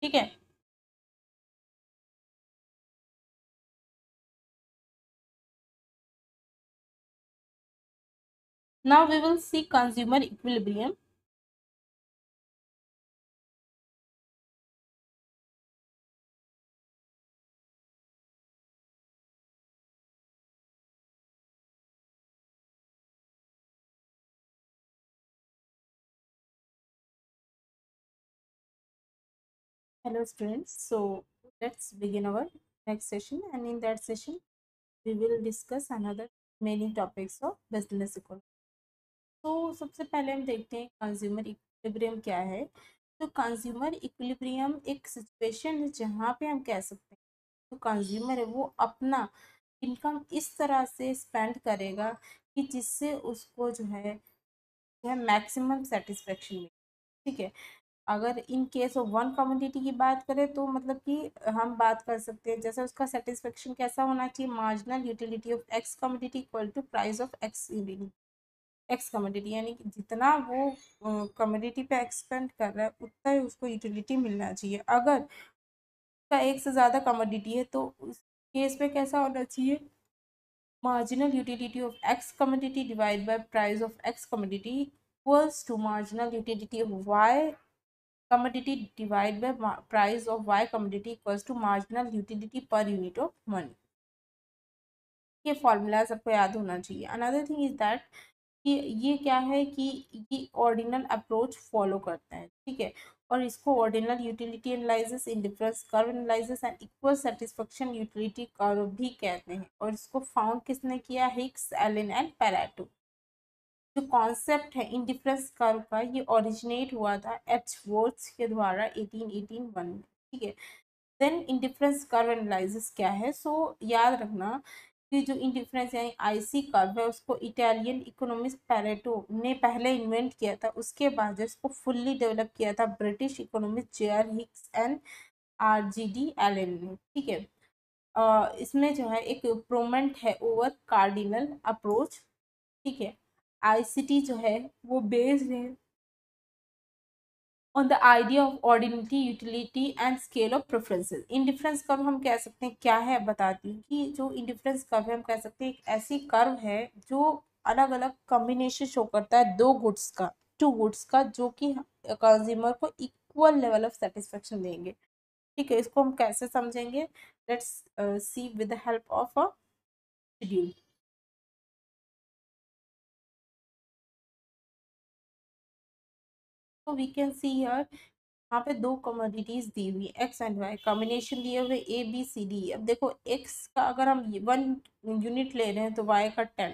ठीक है। Now we will see consumer equilibrium. Hello students, so let's begin our next session, and in that session we will discuss another many topics of business economy. तो सबसे पहले हम देखते हैं कंज्यूमर इक्विलिब्रियम क्या है। तो कंज्यूमर इक्विलिब्रियम एक सिचुएशन है जहाँ पे हम कह सकते हैं तो कंज्यूमर है वो अपना इनकम इस तरह से स्पेंड करेगा कि जिससे उसको जो है मैक्सिमम सेटिस्फेक्शन मिले। ठीक है। अगर in case of one commodity की बात करें तो मतलब कि हम बात कर सकते हैं जैसे उसका सेटिस्फेक्शन कैसा होना चाहिए, marginal utility of X commodity equal to price of X commodity, यानी कि जितना वो कमोडिटी पे एक्सपेंड कर रहा है उतना ही उसको यूटिलिटी मिलना चाहिए। अगर उसका एक से ज़्यादा कमोडिटी है तो उस केस में कैसा होना चाहिए, marginal utility of x commodity divided by price of x commodity equals to marginal utility of y commodity divided by price of y commodity equals to marginal utility per unit of money। ये formula सबको याद होना चाहिए। Another thing is that कि ये क्या है कि ये ऑर्डिनल अप्रोच फॉलो करता है। ठीक है। और इसको ordinal utility analysis, indifference curve analysis and equal satisfaction utility curve भी कहते हैं। और इसको फाउंड किसने किया, हिक्स, एलन एंड पेरेटो। जो कॉन्सेप्ट है इंडिफरेंस कर्व का ये ओरिजिनेट हुआ था एचवर्थ्स के द्वारा 1881 में। ठीक है। देन इंडिफरेंस कर्व एनालिसिस क्या है, सो याद रखना कि जो इंडिफरेंस यानी आईसी कर्व है उसको इटालियन इकोनॉमिस्ट पेरेटो ने पहले इन्वेंट किया था। उसके बाद जो इसको फुल्ली डेवलप किया था British economist J R Hicks and R G D Allen ने। ठीक है। इसमें जो है एक प्रोमेंट है ओवर कार्डिनल अप्रोच। ठीक है। आईसीटी जो है वो बेस्ड है on the idea of ordinality, utility and scale of preferences. Indifference curve हम कह सकते हैं क्या है, बताती हूँ कि जो इंडिफरेंस कर्व है हम कह सकते हैं एक ऐसी कर्व है जो अलग अलग कॉम्बिनेशन शो करता है दो गुड्स का, टू गुड्स का, जो कि कंज्यूमर को इक्वल लेवल ऑफ सेटिस्फेक्शन देंगे। ठीक है। इसको हम कैसे समझेंगे, let's see with the help of a schedule. तो वी कैन सी हियर, यहाँ पे दो कमोडिटीज दी हुई एक्स एंड वाई, कॉम्बिनेशन दिए हुए ए बी सी डी। अब देखो एक्स का अगर हम 1 यूनिट ले रहे हैं तो वाई का 10,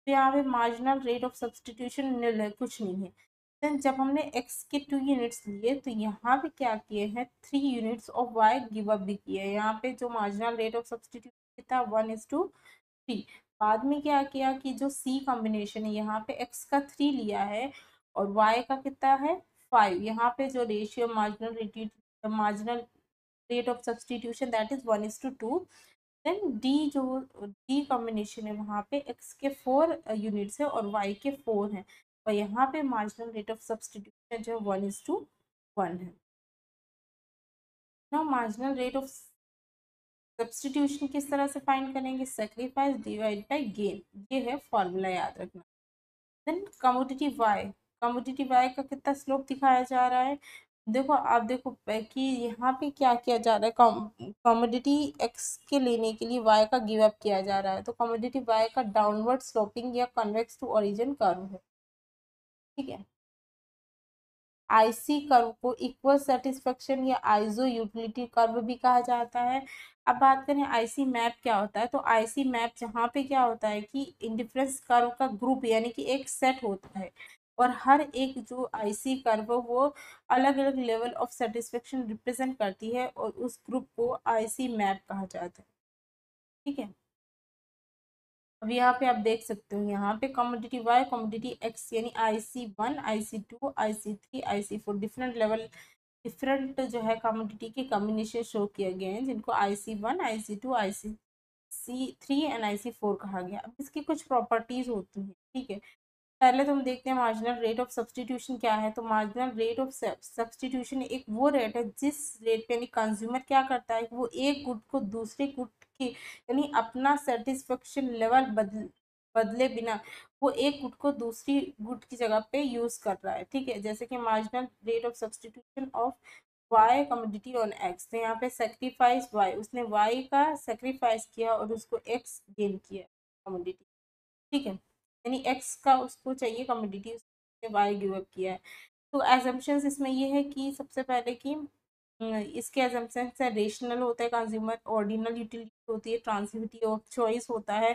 तो यहाँ पे मार्जिनल रेट ऑफ सब्सटीट्यूशन निल है, कुछ नहीं है। देन जब हमने एक्स के 2 यूनिट्स लिए तो यहाँ पे क्या किए हैं, 3 units of Y give up भी किए हैं। यहाँ पे जो मार्जिनल रेट ऑफ सब्सटीट्यूशन था 1:3। बाद में क्या किया कि जो सी कॉम्बिनेशन है, यहाँ पे एक्स का 3 लिया है और वाई का कितना है 5। यहाँ पे जो ratio marginal rate of substitution that is 1:2। देन डी जो डी कॉम्बिनेशन है, वहाँ पे एक्स के 4 यूनिट्स है और वाई के 4 हैं, और यहाँ पे मार्जिनल रेट ऑफ सब्सटीट्यूशन जो 1:1 है। ना मार्जिनल रेट ऑफ सब्सटीट्यूशन किस तरह से फाइंड करेंगे, सेक्रीफाइस डिवाइड बाय गेन, ये है फॉर्मूला, याद रखना। Then commodity Y, commodity Y का कितना स्लोप दिखाया जा रहा है, देखो आप देखो कि यहाँ पे क्या किया जा रहा है, कमोडिटी एक्स के लेने के लिए वाई का गिव अप किया जा रहा है, तो कमोडिटी वाई का डाउनवर्ड स्लोपिंग या कन्वेक्स टू ओरिजिन कर्व है, ठीक है। आईसी कर्व को इक्वल सेटिस्फेक्शन या आइसो यूटिलिटी कर्व भी कहा जाता है। अब बात करें आईसी मैप क्या होता है, तो आईसी मैप जहाँ पे क्या होता है कि इंडिफरेंस कर्व का ग्रुप यानी कि एक सेट होता है, और हर एक जो आईसी कर्व वो अलग अलग लेवल ऑफ सेटिस्फेक्शन रिप्रेजेंट करती है, और उस ग्रुप को आईसी मैप कहा जाता है, ठीक है। अब यहाँ पे आप देख सकते हो, यहाँ पे कमोडिटी वाई कमोडिटी एक्स यानी IC1 IC2 IC3 IC4 different level, different जो है कमोडिटी के कॉम्बिनेशन शो किए गए हैं, जिनको IC1 IC2 IC3 and IC4 कहा गया। अब इसकी कुछ प्रॉपर्टीज होती हैं, ठीक है। पहले तो हम देखते हैं मार्जिनल रेट ऑफ सब्सटीट्यूशन क्या है, तो मार्जिनल रेट ऑफ सब्सटीट्यूशन एक वो रेट है जिस रेट पे यानी कंज्यूमर क्या करता है, वो एक गुड को दूसरे गुड के यानी अपना सेटिस्फेक्शन लेवल बदले बिना वो एक गुड को दूसरी गुड की जगह पे यूज कर रहा है, ठीक है। जैसे कि marginal rate of substitution of Y commodity on X, तो यहाँ पे सेक्रीफाइस वाई, उसने वाई का सेक्रीफाइस किया और उसको एक्स गेन किया कमोडिटी, ठीक है। यानी एक्स का उसको चाहिए कमोडिटी, उसने वाई गिव अप किया है। तो एजम्पशंस इसमें ये है कि सबसे पहले कि इसके एजम्पशंस है रेशनल होता है कंज्यूमर, ऑर्डिनल यूटिलिटी होती है, ट्रांसिटिविटी ऑफ चॉइस होता है,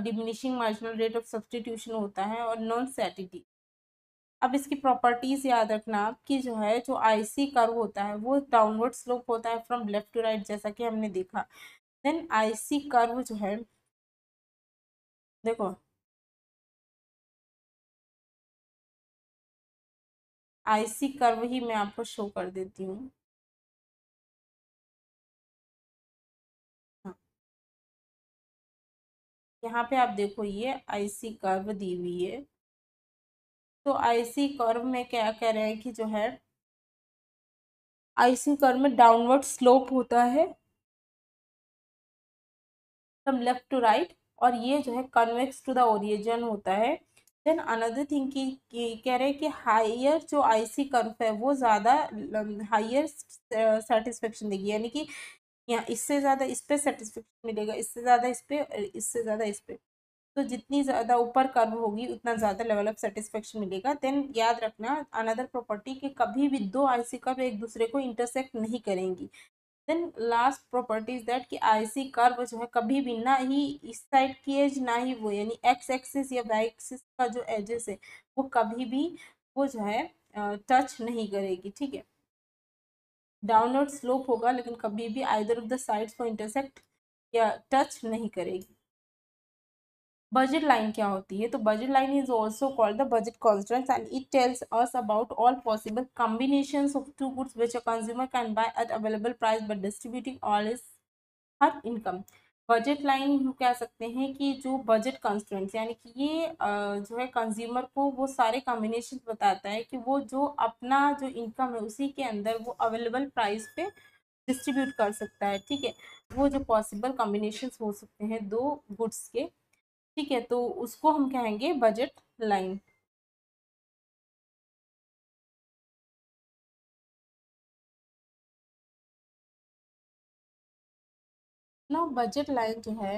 diminishing marginal rate of substitution होता है, और नॉन सैटिटी। अब इसकी प्रॉपर्टीज याद रखना आप कि जो है जो आईसी कर्व होता है वो डाउनवर्ड स्लोप होता है फ्रॉम लेफ्ट टू राइट, जैसा कि हमने देखा। देन आईसी कर्व जो है, देखो आईसी कर्व ही मैं आपको शो कर देती हूँ। हाँ, यहाँ पे आप देखो ये आईसी कर्व दी हुई है, तो आईसी कर्व में क्या कह रहे हैं कि जो है आईसी कर्व में डाउनवर्ड स्लोप होता है फ्रॉम लेफ्ट टू राइट, और ये जो है कन्वेक्स टू द ओरिजिन होता है। देन अनदर थिंग की कह रहे हैं कि हायर जो आईसी कर्व है वो ज़्यादा हायर सेटिस्फेक्शन देगी, यानी कि यहाँ इससे ज़्यादा इस पे सेटिस्फेक्शन मिलेगा, इससे ज़्यादा इस पे, इससे ज़्यादा इस पे, तो जितनी ज़्यादा ऊपर कर्व होगी उतना ज़्यादा लेवल ऑफ सेटिस्फेक्शन मिलेगा। देन याद रखना अनदर प्रॉपर्टी कि कभी भी दो आईसी कर्व एक दूसरे को इंटरसेक्ट नहीं करेंगी। Then last property is that कि आईसी कर्व जो है कभी भी ना ही इस साइड की एज ना ही वो, यानी एक्स एक्सिस या वाई एक्सिस का जो एजेस है वो कभी भी वो जो है टच नहीं करेगी, ठीक है। डाउनवर्ड स्लोप होगा लेकिन कभी भी आइदर ऑफ द साइड्स को इंटरसेक्ट या टच नहीं करेगी। बजट लाइन क्या होती है, तो budget line is also called the budget constant and it tells us about all possible combinations of two goods which a consumer can buy at available price but distributing all is her income. Budget line हम कह सकते हैं कि जो budget constraints यानी कि ये जो है कंज्यूमर को वो सारे कॉम्बिनेशन बताता है कि वो जो अपना जो इनकम है उसी के अंदर वो अवेलेबल प्राइस पे डिस्ट्रीब्यूट कर सकता है, ठीक है। वो जो पॉसिबल कॉम्बिनेशंस हो सकते हैं दो गुड्स के, ठीक है, तो उसको हम कहेंगे बजट लाइन। ना बजट लाइन जो है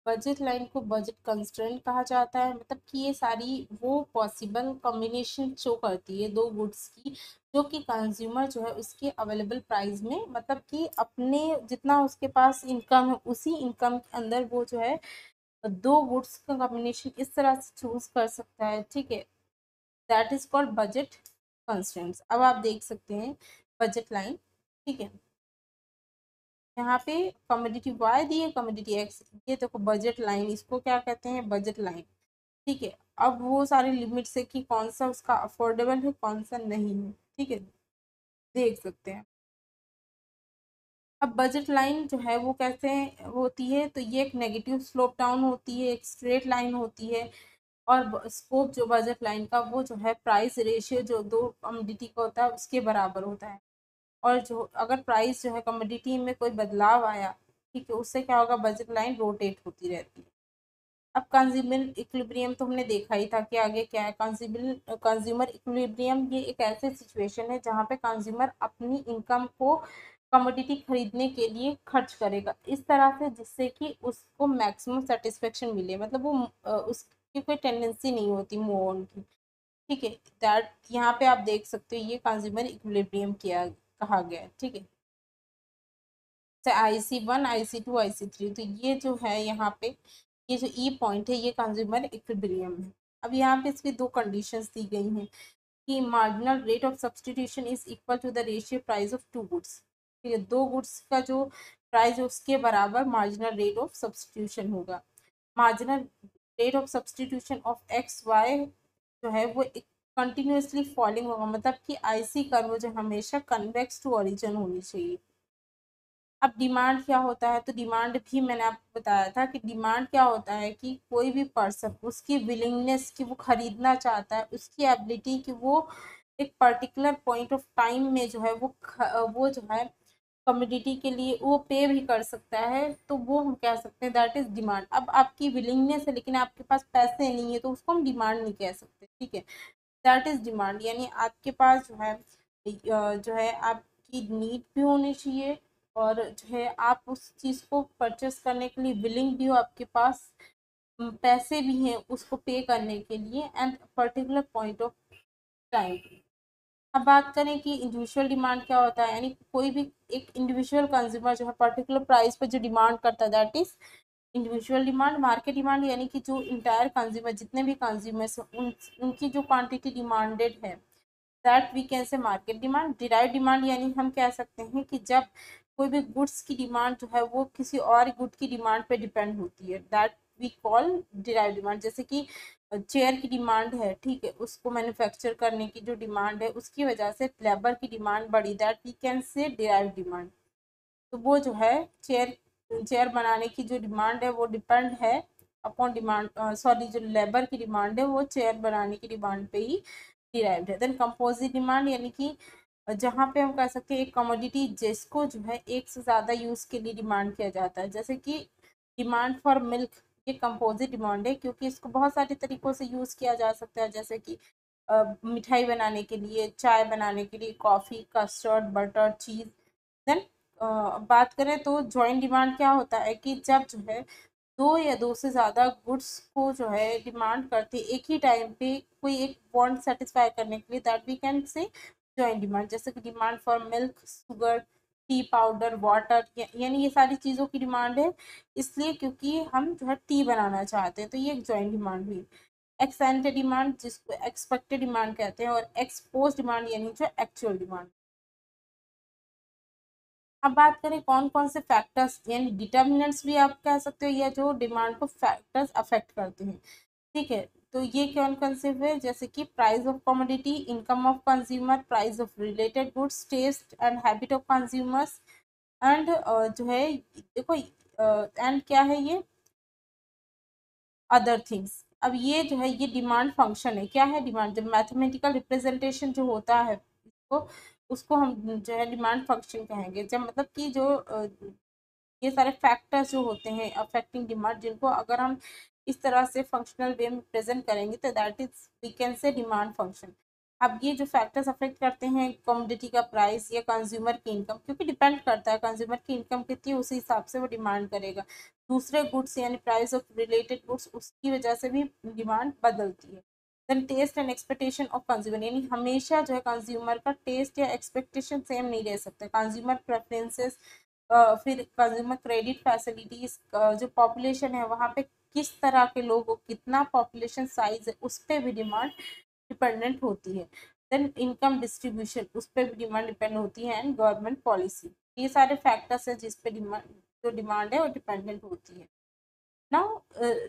बजट लाइन को बजट कंस्ट्रेंट कहा जाता है, मतलब कि ये सारी वो पॉसिबल कॉम्बिनेशन शो करती है दो गुड्स की, जो कि कंज्यूमर जो है उसके अवेलेबल प्राइस में, मतलब कि अपने जितना उसके पास इनकम है उसी इनकम के अंदर वो जो है दो गुड्स का कॉम्बिनेशन इस तरह से चूज कर सकता है, ठीक है। That is called budget constraints. अब आप देख सकते हैं बजट लाइन, ठीक है। यहाँ पे कमोडिटी वाई दी है, कमोडिटी एक्स, ये देखो बजट लाइन, इसको क्या कहते हैं, बजट लाइन, ठीक है। अब वो सारे लिमिट्स है कि कौन सा उसका अफोर्डेबल है कौन सा नहीं है, ठीक है, देख सकते हैं। अब बजट लाइन जो है वो कैसे होती है, तो ये एक नेगेटिव स्लोप डाउन होती है, एक स्ट्रेट लाइन होती है। और स्कोप जो बजट लाइन का वो जो है प्राइस रेशियो जो दो कमोडिटी का होता है उसके बराबर होता है। और जो अगर प्राइस जो है कमोडिटी में कोई बदलाव आया, ठीक है, उससे क्या होगा, बजट लाइन रोटेट होती रहती है। अब कंज्यूमर इक्विलिब्रियम तो हमने देखा ही था कि आगे क्या है। कंज्यूमर इक्विलिब्रियम ये एक ऐसे सिचुएशन है जहाँ पे कंज्यूमर अपनी इनकम को कमोडिटी खरीदने के लिए खर्च करेगा इस तरह से जिससे कि उसको मैक्सिमम सेटिस्फेक्शन मिले, मतलब वो उसकी कोई टेंडेंसी नहीं होती मूव ऑन की, ठीक है। दैट यहाँ पे आप देख सकते हो ये कंज्यूमर इक्विलिब्रियम किया कहा गया है, ठीक है। IC1 IC2 IC3, तो ये जो है यहाँ पे ये जो ई पॉइंट है ये कंज्यूमर इक्विलिब्रियम है। अब यहाँ पे इसकी दो कंडीशंस दी गई हैं कि marginal rate of substitution is equal to the ratio price of two goods, ठीक है, दो गुड्स का जो प्राइस है उसके बराबर मार्जिनल रेट ऑफ सब्सटीट्यूशन होगा। Marginal rate of substitution of X Y जो है वो कंटिन्यूसली फॉलिंग होगा, मतलब कि आईसी कर्व जो हमेशा कन्वेक्स टू ओरिजिन होनी चाहिए। अब डिमांड क्या होता है, तो डिमांड भी मैंने आपको बताया था कि डिमांड क्या होता है कि कोई भी पर्सन उसकी विलिंगनेस कि वो खरीदना चाहता है, उसकी एबिलिटी कि वो एक पर्टिकुलर पॉइंट ऑफ टाइम में जो है वो जो है कमोडिटी के लिए वो पे भी कर सकता है, तो वो हम कह सकते हैं दैट इज डिमांड। अब आपकी विलिंगनेस है लेकिन आपके पास पैसे नहीं है तो उसको हम डिमांड नहीं कह सकते, ठीक है। दैट इज डिमांड, यानी आपके पास जो है आपकी नीड भी होनी चाहिए और जो है आप उस चीज़ को परचेस करने के लिए विलिंग भी हो, आपके पास पैसे भी हैं उसको पे करने के लिए and particular point of time. अब बात करें कि इंडिविजुअल डिमांड क्या होता है, यानी कोई भी एक इंडिविजुअल कंज्यूमर जो है पर्टिकुलर प्राइस पर जो डिमांड करता है that is individual demand. Market demand यानी कि जो इंटायर कंज्यूमर जितने भी कंज्यूमर्स उनकी जो क्वांटिटी डिमांडेड है that we can say market demand. Derive demand यानी हम कह सकते हैं कि जब कोई भी गुड्स की डिमांड जो है वो किसी और गुड की डिमांड पे डिपेंड होती है that we call derive demand. जैसे कि चेयर की डिमांड है, ठीक है, उसको मैन्युफैक्चर करने की जो डिमांड है उसकी वजह से लेबर की डिमांड बढ़ी that we can say derive demand. तो वो जो है चेयर चेयर बनाने की जो डिमांड है वो डिपेंड है अपॉन डिमांड, सॉरी, जो लेबर की डिमांड है वो चेयर बनाने की डिमांड पे ही डिराइव्ड है। देन कंपोजिट डिमांड यानी कि जहाँ पे हम कह सकते हैं एक कमोडिटी जिसको जो है एक से ज़्यादा यूज़ के लिए डिमांड किया जाता है, जैसे कि डिमांड फॉर मिल्क, ये कंपोजिट डिमांड है क्योंकि इसको बहुत सारे तरीक़ों से यूज़ किया जा सकता है, जैसे कि मिठाई बनाने के लिए, चाय बनाने के लिए, कॉफ़ी, कस्टर्ड, बटर, चीज़। देन बात करें तो जॉइंट डिमांड क्या होता है कि जब जो है दो या दो से ज़्यादा गुड्स को जो है डिमांड करते एक ही टाइम पे कोई एक वांट सेटिस्फाई करने के लिए that we can say joint demand. जैसे कि demand for milk, sugar, tea powder, water, यानी ये सारी चीज़ों की डिमांड है इसलिए क्योंकि हम जो है टी बनाना चाहते हैं, तो ये एक जॉइंट डिमांड हुई। एक्सेंट डिमांड जिसको एक्सपेक्टेड डिमांड कहते हैं और एक्सपोज डिमांड यानी जो एक्चुअल डिमांड। अब बात करें कौन कौन से फैक्टर्स यानी डिटर्मिनेंट्स भी आप कह सकते हो या जो डिमांड को फैक्टर्स अफेक्ट करते हैं, ठीक है। तो ये कौन कौन से हुए, जैसे कि price of commodity, income of consumer, price of related goods, taste and habit of consumers and जो है देखो एंड क्या है ये अदर थिंग्स। अब ये जो है ये डिमांड फंक्शन है, क्या है डिमांड, जब मैथमेटिकल रिप्रेजेंटेशन जो होता है इसको उसको हम जो है डिमांड फंक्शन कहेंगे, जब मतलब कि जो ये सारे फैक्टर्स जो होते हैं अफेक्टिंग डिमांड जिनको अगर हम इस तरह से फंक्शनल वे में प्रेजेंट करेंगे तो that is we can say demand function. अब ये जो फैक्टर्स अफेक्ट करते हैं कमोडिटी का प्राइस या कंज्यूमर की इनकम, क्योंकि डिपेंड करता है कंज्यूमर की इनकम कितनी, उसी हिसाब से वो डिमांड करेगा। दूसरे गुड्स यानी प्राइस ऑफ रिलेटेड गुड्स, उसकी वजह से भी डिमांड बदलती है। Then taste and expectation of consumer, यानी हमेशा जो है कंज्यूमर का टेस्ट या एक्सपेक्टेशन सेम नहीं रह सकता। कंज्यूमर प्रेफरेंसेस, फिर कंज्यूमर क्रेडिट फैसिलिटीज, जो पॉपुलेशन है वहाँ पे किस तरह के लोग, कितना पॉपुलेशन साइज है, उस पर भी डिमांड डिपेंडेंट होती है। देन इनकम डिस्ट्रीब्यूशन, उस पर भी डिमांड डिपेंड होती है, एंड गवर्नमेंट पॉलिसी। ये सारे फैक्टर्स हैं जिस पे डिमांड, जो डिमांड है वो डिपेंडेंट होती है ना।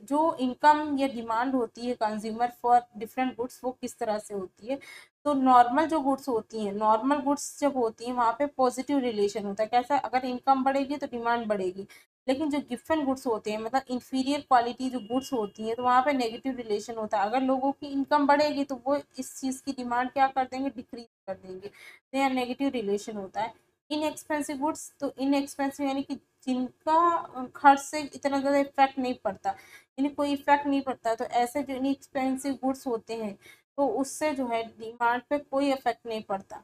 जो इनकम या डिमांड होती है कंज्यूमर फॉर डिफरेंट गुड्स, वो किस तरह से होती है। तो नॉर्मल जो गुड्स होती हैं, नॉर्मल गुड्स जब होती हैं वहाँ पे पॉजिटिव रिलेशन होता है। कैसा, अगर इनकम बढ़ेगी तो डिमांड बढ़ेगी। लेकिन जो गिवन गुड्स होते हैं, मतलब इंफीरियर क्वालिटी जो गुड्स होती हैं, तो वहाँ पे नेगेटिव रिलेशन होता है। अगर लोगों की इनकम बढ़ेगी तो वो इस चीज़ की डिमांड क्या कर देंगे, डिक्रीज कर देंगे। तो यहाँ नेगेटिव रिलेशन होता है। इनएक्सपेंसिव गुड्स, तो इनएक्सपेंसिव यानी कि जिनका खर्च से इतना ज़्यादा इफेक्ट नहीं पड़ता, यानी कोई इफेक्ट नहीं पड़ता, तो ऐसे जो इनएक्सपेंसिव गुड्स होते हैं तो उससे जो है डिमांड पे कोई इफेक्ट नहीं पड़ता।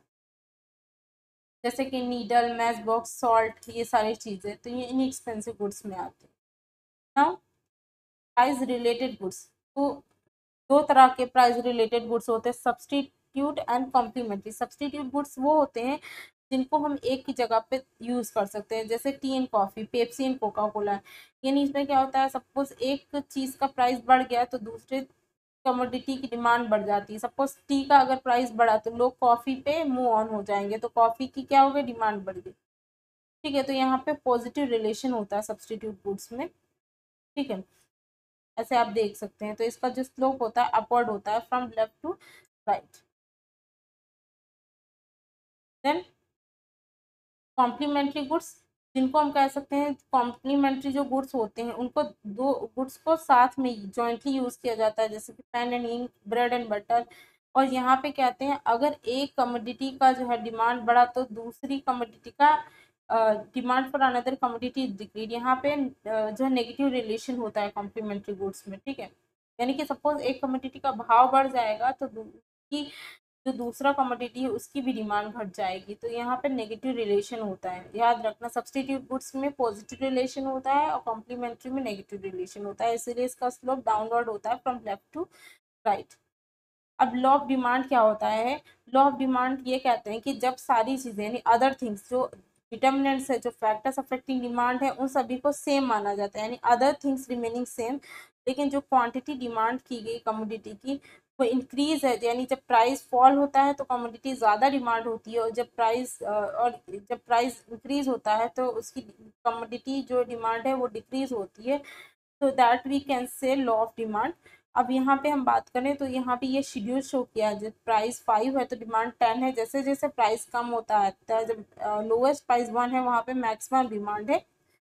जैसे कि नीडल, मैच बॉक्स, सॉल्ट, ये सारी चीज़ें तो ये इनएक्सपेंसिव गुड्स में आते हैं ना। प्राइस रिलेटेड गुड्स, तो दो तरह के प्राइस रिलेटेड गुड्स होते हैं, substitute and complementary. Substitute goods वो होते हैं जिनको हम एक की जगह पे यूज कर सकते हैं, जैसे T and coffee, Pepsi and Coca Cola. यानी इसमें क्या होता है, सपोज एक चीज का प्राइस बढ़ गया तो दूसरे कमोडिटी की डिमांड बढ़ जाती है। सपोज टी का अगर प्राइस बढ़ा तो लोग कॉफी पे मूव ऑन हो जाएंगे, तो कॉफी की क्या हो गई, डिमांड बढ़ गई। ठीक है, तो यहाँ पे पॉजिटिव रिलेशन होता है सब्सटीट्यूट गुड्स में। ठीक है, ऐसे आप देख सकते हैं। तो इसका जो स्लोप होता है अपवर्ड होता है, from left to right. Then complementary goods, जिनको हम कह सकते हैं कॉम्प्लीमेंट्री जो गुड्स होते हैं, उनको दो गुड्स को साथ में जॉइंटली यूज किया जाता है, जैसे कि pen and ink, bread and butter. और यहाँ पे कहते हैं अगर एक कमोडिटी का जो है डिमांड बढ़ा तो दूसरी कमोडिटी का demand for another commodity decrease. यहाँ पे जो है नेगेटिव रिलेशन होता है कॉम्प्लीमेंट्री गुड्स में। ठीक है, यानी कि सपोज एक कमोडिटी का भाव बढ़ जाएगा तो दूसरी, जो दूसरा कमोडिटी है उसकी भी डिमांड घट जाएगी। तो यहाँ पे नेगेटिव रिलेशन होता है, याद रखना। सब्सटीट्यूट गुड्स में पॉजिटिव रिलेशन होता है और कॉम्प्लीमेंट्री में नेगेटिव रिलेशन होता है, इसीलिए इसका स्लोप डाउनवर्ड होता है फ्रॉम लेफ्ट टू राइट। अब लॉ ऑफ डिमांड क्या होता है, लॉ ऑफ डिमांड ये कहते हैं कि जब सारी चीजें यानी अदर थिंग्स, जो डिटर्मिनेंट्स है, जो फैक्टर्स अफेक्टिंग डिमांड है, उन सभी को सेम माना जाता है, यानी अदर थिंग्स रिमेनिंग सेम। लेकिन जो क्वांटिटी डिमांड की गई कमोडिटी की वो इंक्रीज है, यानी जब प्राइस फॉल होता है तो कमोडिटी ज़्यादा डिमांड होती है, और जब प्राइस इंक्रीज होता है तो उसकी कमोडिटी जो डिमांड है वो डिक्रीज होती है। तो that we can say law of demand. अब यहाँ पे हम बात करें तो यहाँ पे ये शेड्यूल शो किया है, जब प्राइस 5 है तो डिमांड 10 है। जैसे जैसे प्राइस कम होता है, जब लोएस्ट प्राइस 1 है वहाँ पे मैक्सिमम डिमांड है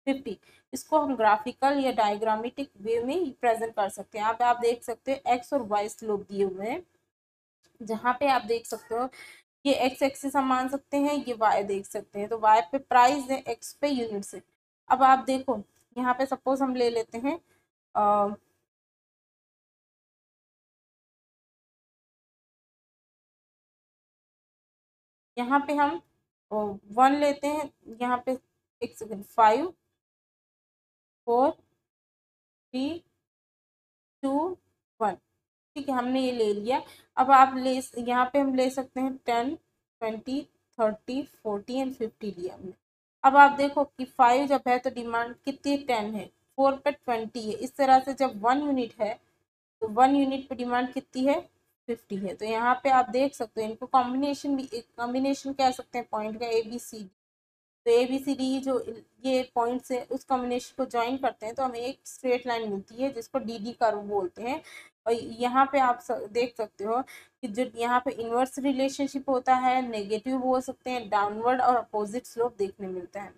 50। इसको हम ग्राफिकल या डायग्रामेटिक वे में प्रेजेंट कर सकते हैं। यहाँ पे आप देख सकते हैं एक्स और वाई स्लोप दिए हुए हैं, जहाँ पे आप देख सकते हो ये एक्स एक्सिस हम मान सकते हैं, ये वाई देख सकते हैं। तो वाई पे प्राइस है, एक्स पे यूनिट्स है। अब आप देखो यहाँ पे सपोज हम ले लेते हैं यहाँ पे हम 1 लेते हैं, यहाँ पे एक सेकेंड, 5 4 3 2 1। ठीक है, हमने ये ले लिया। अब आप ले, यहाँ पे हम ले सकते हैं 10 20 30 40 एंड 50 लिया हमने। अब आप देखो कि 5 जब है तो डिमांड कितनी, 10 है, 4 पे 20 है। इस तरह से जब 1 यूनिट है तो 1 यूनिट पे डिमांड कितनी है, 50 है। तो यहाँ पे आप देख सकते हैं, इनको कॉम्बिनेशन भी, एक कॉम्बिनेशन कह सकते हैं पॉइंट का, ABCD। तो ABCD जो ये पॉइंट्स है उस कॉम्बिनेशन को ज्वाइन करते हैं तो हमें एक स्ट्रेट लाइन मिलती है जिसको DD कर्व बोलते हैं। और यहाँ पे आप देख सकते हो कि जो यहाँ पे इनवर्स रिलेशनशिप होता है, नेगेटिव बोल सकते हैं, डाउनवर्ड और अपोजिट स्लोप देखने मिलता है।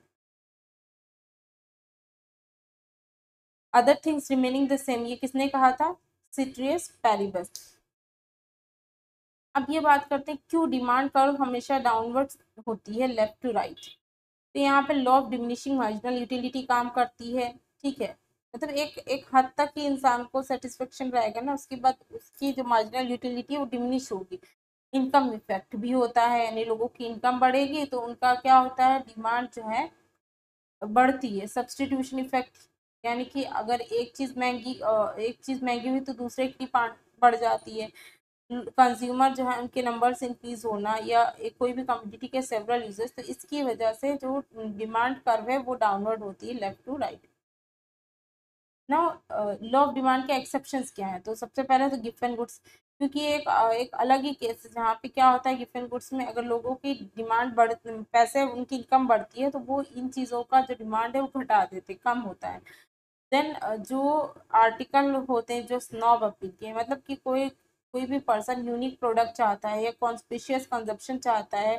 Other things remaining the same, ये किसने कहा था, सिट्रियस पैरिबस। अब ये बात करते हैं क्यों डिमांड कर्व हमेशा डाउनवर्ड होती है लेफ्ट टू राइट। तो यहाँ पे law of diminishing marginal utility काम करती है। ठीक है, मतलब एक हद तक ही इंसान को सेटिस्फेक्शन रहेगा ना, उसके बाद उसकी जो मार्जिनल यूटिलिटी है वो डिमिनिश होगी। इनकम इफेक्ट भी होता है, यानी लोगों की इनकम बढ़ेगी तो उनका क्या होता है, डिमांड जो है बढ़ती है। सब्सटीट्यूशन इफेक्ट, यानी कि अगर एक चीज महंगी हुई तो दूसरे की डिमांड बढ़ जाती है। कंज्यूमर जो है उनके नंबर्स इंक्रीज होना, या एक कोई भी कम्युनिटी के सेवरल यूजर्स, तो इसकी वजह से जो डिमांड कर्व है वो डाउनवर्ड होती है लेफ्ट टू राइट। ना लॉ ऑफ डिमांड के एक्सेप्शंस क्या है, तो सबसे पहले तो गिफ्ट एंड गुड्स, क्योंकि एक अलग ही केस है जहाँ पे क्या होता है, गिफ्ट एंड गुड्स में अगर लोगों की डिमांड बढ़, पैसे उनकी इनकम बढ़ती है तो वो इन चीज़ों का जो डिमांड है वो घटा देते, कम होता है। देन जो आर्टिकल होते हैं जो स्नॉब अपील के, मतलब कि कोई कोई भी पर्सन यूनिक प्रोडक्ट चाहता है या कॉन्स्पिशियस कंजप्शन चाहता है,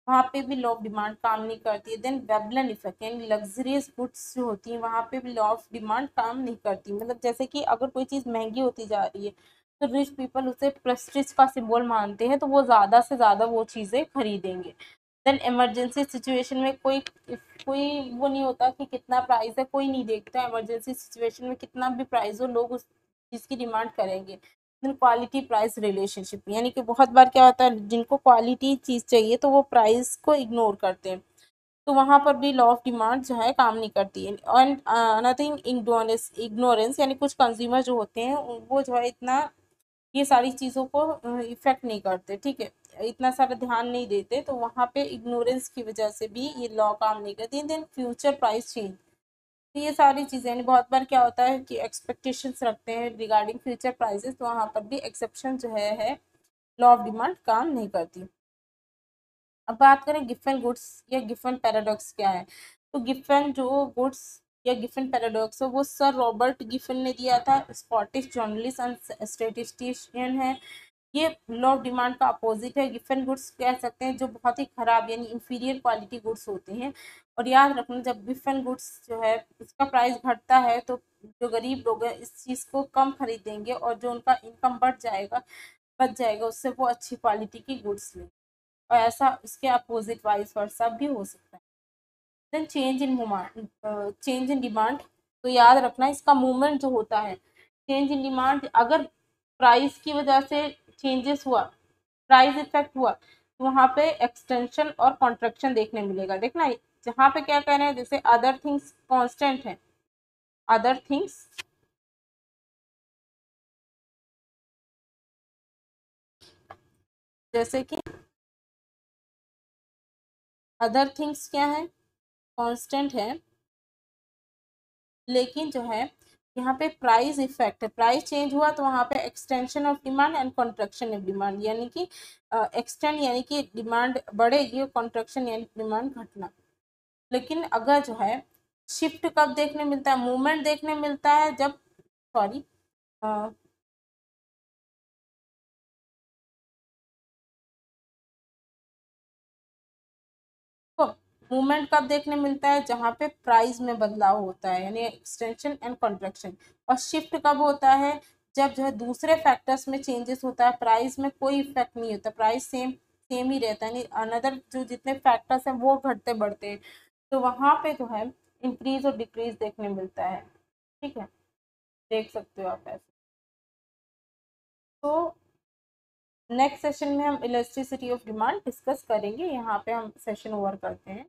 वहाँ पे भी लॉ ऑफ डिमांड काम नहीं करती है। देन वेबलन इफेक्ट, यानी लग्जरियस गुड्स जो होती हैं वहाँ पे भी लॉ ऑफ डिमांड काम नहीं करती, मतलब जैसे कि अगर कोई चीज़ महंगी होती जा रही है तो रिच पीपल उसे प्रेस्टीज का सिंबल मानते हैं, तो वो ज़्यादा से ज़्यादा वो चीज़ें खरीदेंगे। देन इमरजेंसी सिचुएशन में कोई कोई वो नहीं होता कि कितना प्राइस है, कोई नहीं देखता इमरजेंसी सिचुएशन में कितना भी प्राइस हो, लोग उस चीज़ की डिमांड करेंगे। देन क्वालिटी प्राइस रिलेशनशिप, यानी कि बहुत बार क्या होता है, जिनको क्वालिटी चीज़ चाहिए तो वो प्राइस को इग्नोर करते हैं, तो वहां पर भी लॉ ऑफ डिमांड जो है काम नहीं करती है। एंड नथिंग इग्नोरेंस, यानी कुछ कंज्यूमर जो होते हैं वो जो है इतना ये सारी चीज़ों को इफेक्ट नहीं करते, ठीक है, इतना सारा ध्यान नहीं देते, तो वहाँ पे इग्नोरेंस की वजह से भी ये लॉ काम नहीं करती। देन फ्यूचर प्राइस चेंज, तो ये सारी चीज़ें, यानी बहुत बार क्या होता है कि एक्सपेक्टेशंस रखते हैं रिगार्डिंग फ्यूचर प्राइसेस, तो वहाँ पर भी एक्सेप्शन जो है लॉ ऑफ डिमांड काम नहीं करती। अब बात करें गिफन गुड्स या गिफन पैराडॉक्स क्या है, तो गिफन जो गुड्स या गिफन पैराडॉक्स है वो सर रॉबर्ट गिफन ने दिया था, स्कॉटिश जर्नलिस्ट एंड स्टेटिस्टिशियन है। ये लॉ ऑफ डिमांड का अपोजिट है। गिफन गुड्स कह सकते हैं जो बहुत ही खराब यानी इंफीरियर क्वालिटी गुड्स होते हैं। और याद रखना, जब गिफन गुड्स जो है उसका प्राइस घटता है तो जो गरीब लोग हैं इस चीज़ को कम खरीदेंगे, और जो उनका इनकम बढ़ जाएगा बच जाएगा उससे वो अच्छी क्वालिटी की गुड्स लें, और ऐसा इसके अपोजिट वाइस वर्सा भी हो सकता है। देन चेंज इन डिमांड, तो याद रखना इसका मूवमेंट जो होता है, चेंज इन डिमांड अगर प्राइस की वजह से चेंजेस हुआ, प्राइस इफेक्ट हुआ, तो वहाँ पे एक्सटेंशन और कॉन्ट्रैक्शन देखने मिलेगा। देखना जहाँ पे क्या कह रहे हैं, जैसे अदर थिंग्स कांस्टेंट है, अदर थिंग्स जैसे कि अदर थिंग्स क्या है, कांस्टेंट है, लेकिन जो है यहाँ पे प्राइस इफेक्ट है, प्राइस चेंज हुआ तो वहाँ पे extension of demand and contraction of demand, यानी कि एक्सटेंड यानी कि डिमांड बढ़ेगी और कॉन्ट्रैक्शन यानी डिमांड घटना। लेकिन अगर जो है शिफ्ट कब देखने मिलता है, मूवमेंट देखने मिलता है जब, सॉरी, तो मूवमेंट कब देखने मिलता है, जहाँ पे प्राइस में बदलाव होता है यानी एक्सटेंशन एंड कॉन्ट्रैक्शन। और शिफ्ट कब होता है, जब जो है दूसरे फैक्टर्स में चेंजेस होता है, प्राइस में कोई इफेक्ट नहीं होता, प्राइस सेम सेम ही रहता है, यानी अनदर जो जितने फैक्टर्स हैं वो घटते बढ़ते हैं, तो वहाँ पे जो है इंक्रीज और डिक्रीज देखने मिलता है। ठीक है, देख सकते हो आप ऐसे। तो नेक्स्ट सेशन में हम इलास्टिसिटी ऑफ डिमांड डिस्कस करेंगे, यहाँ पे हम सेशन ओवर करते हैं।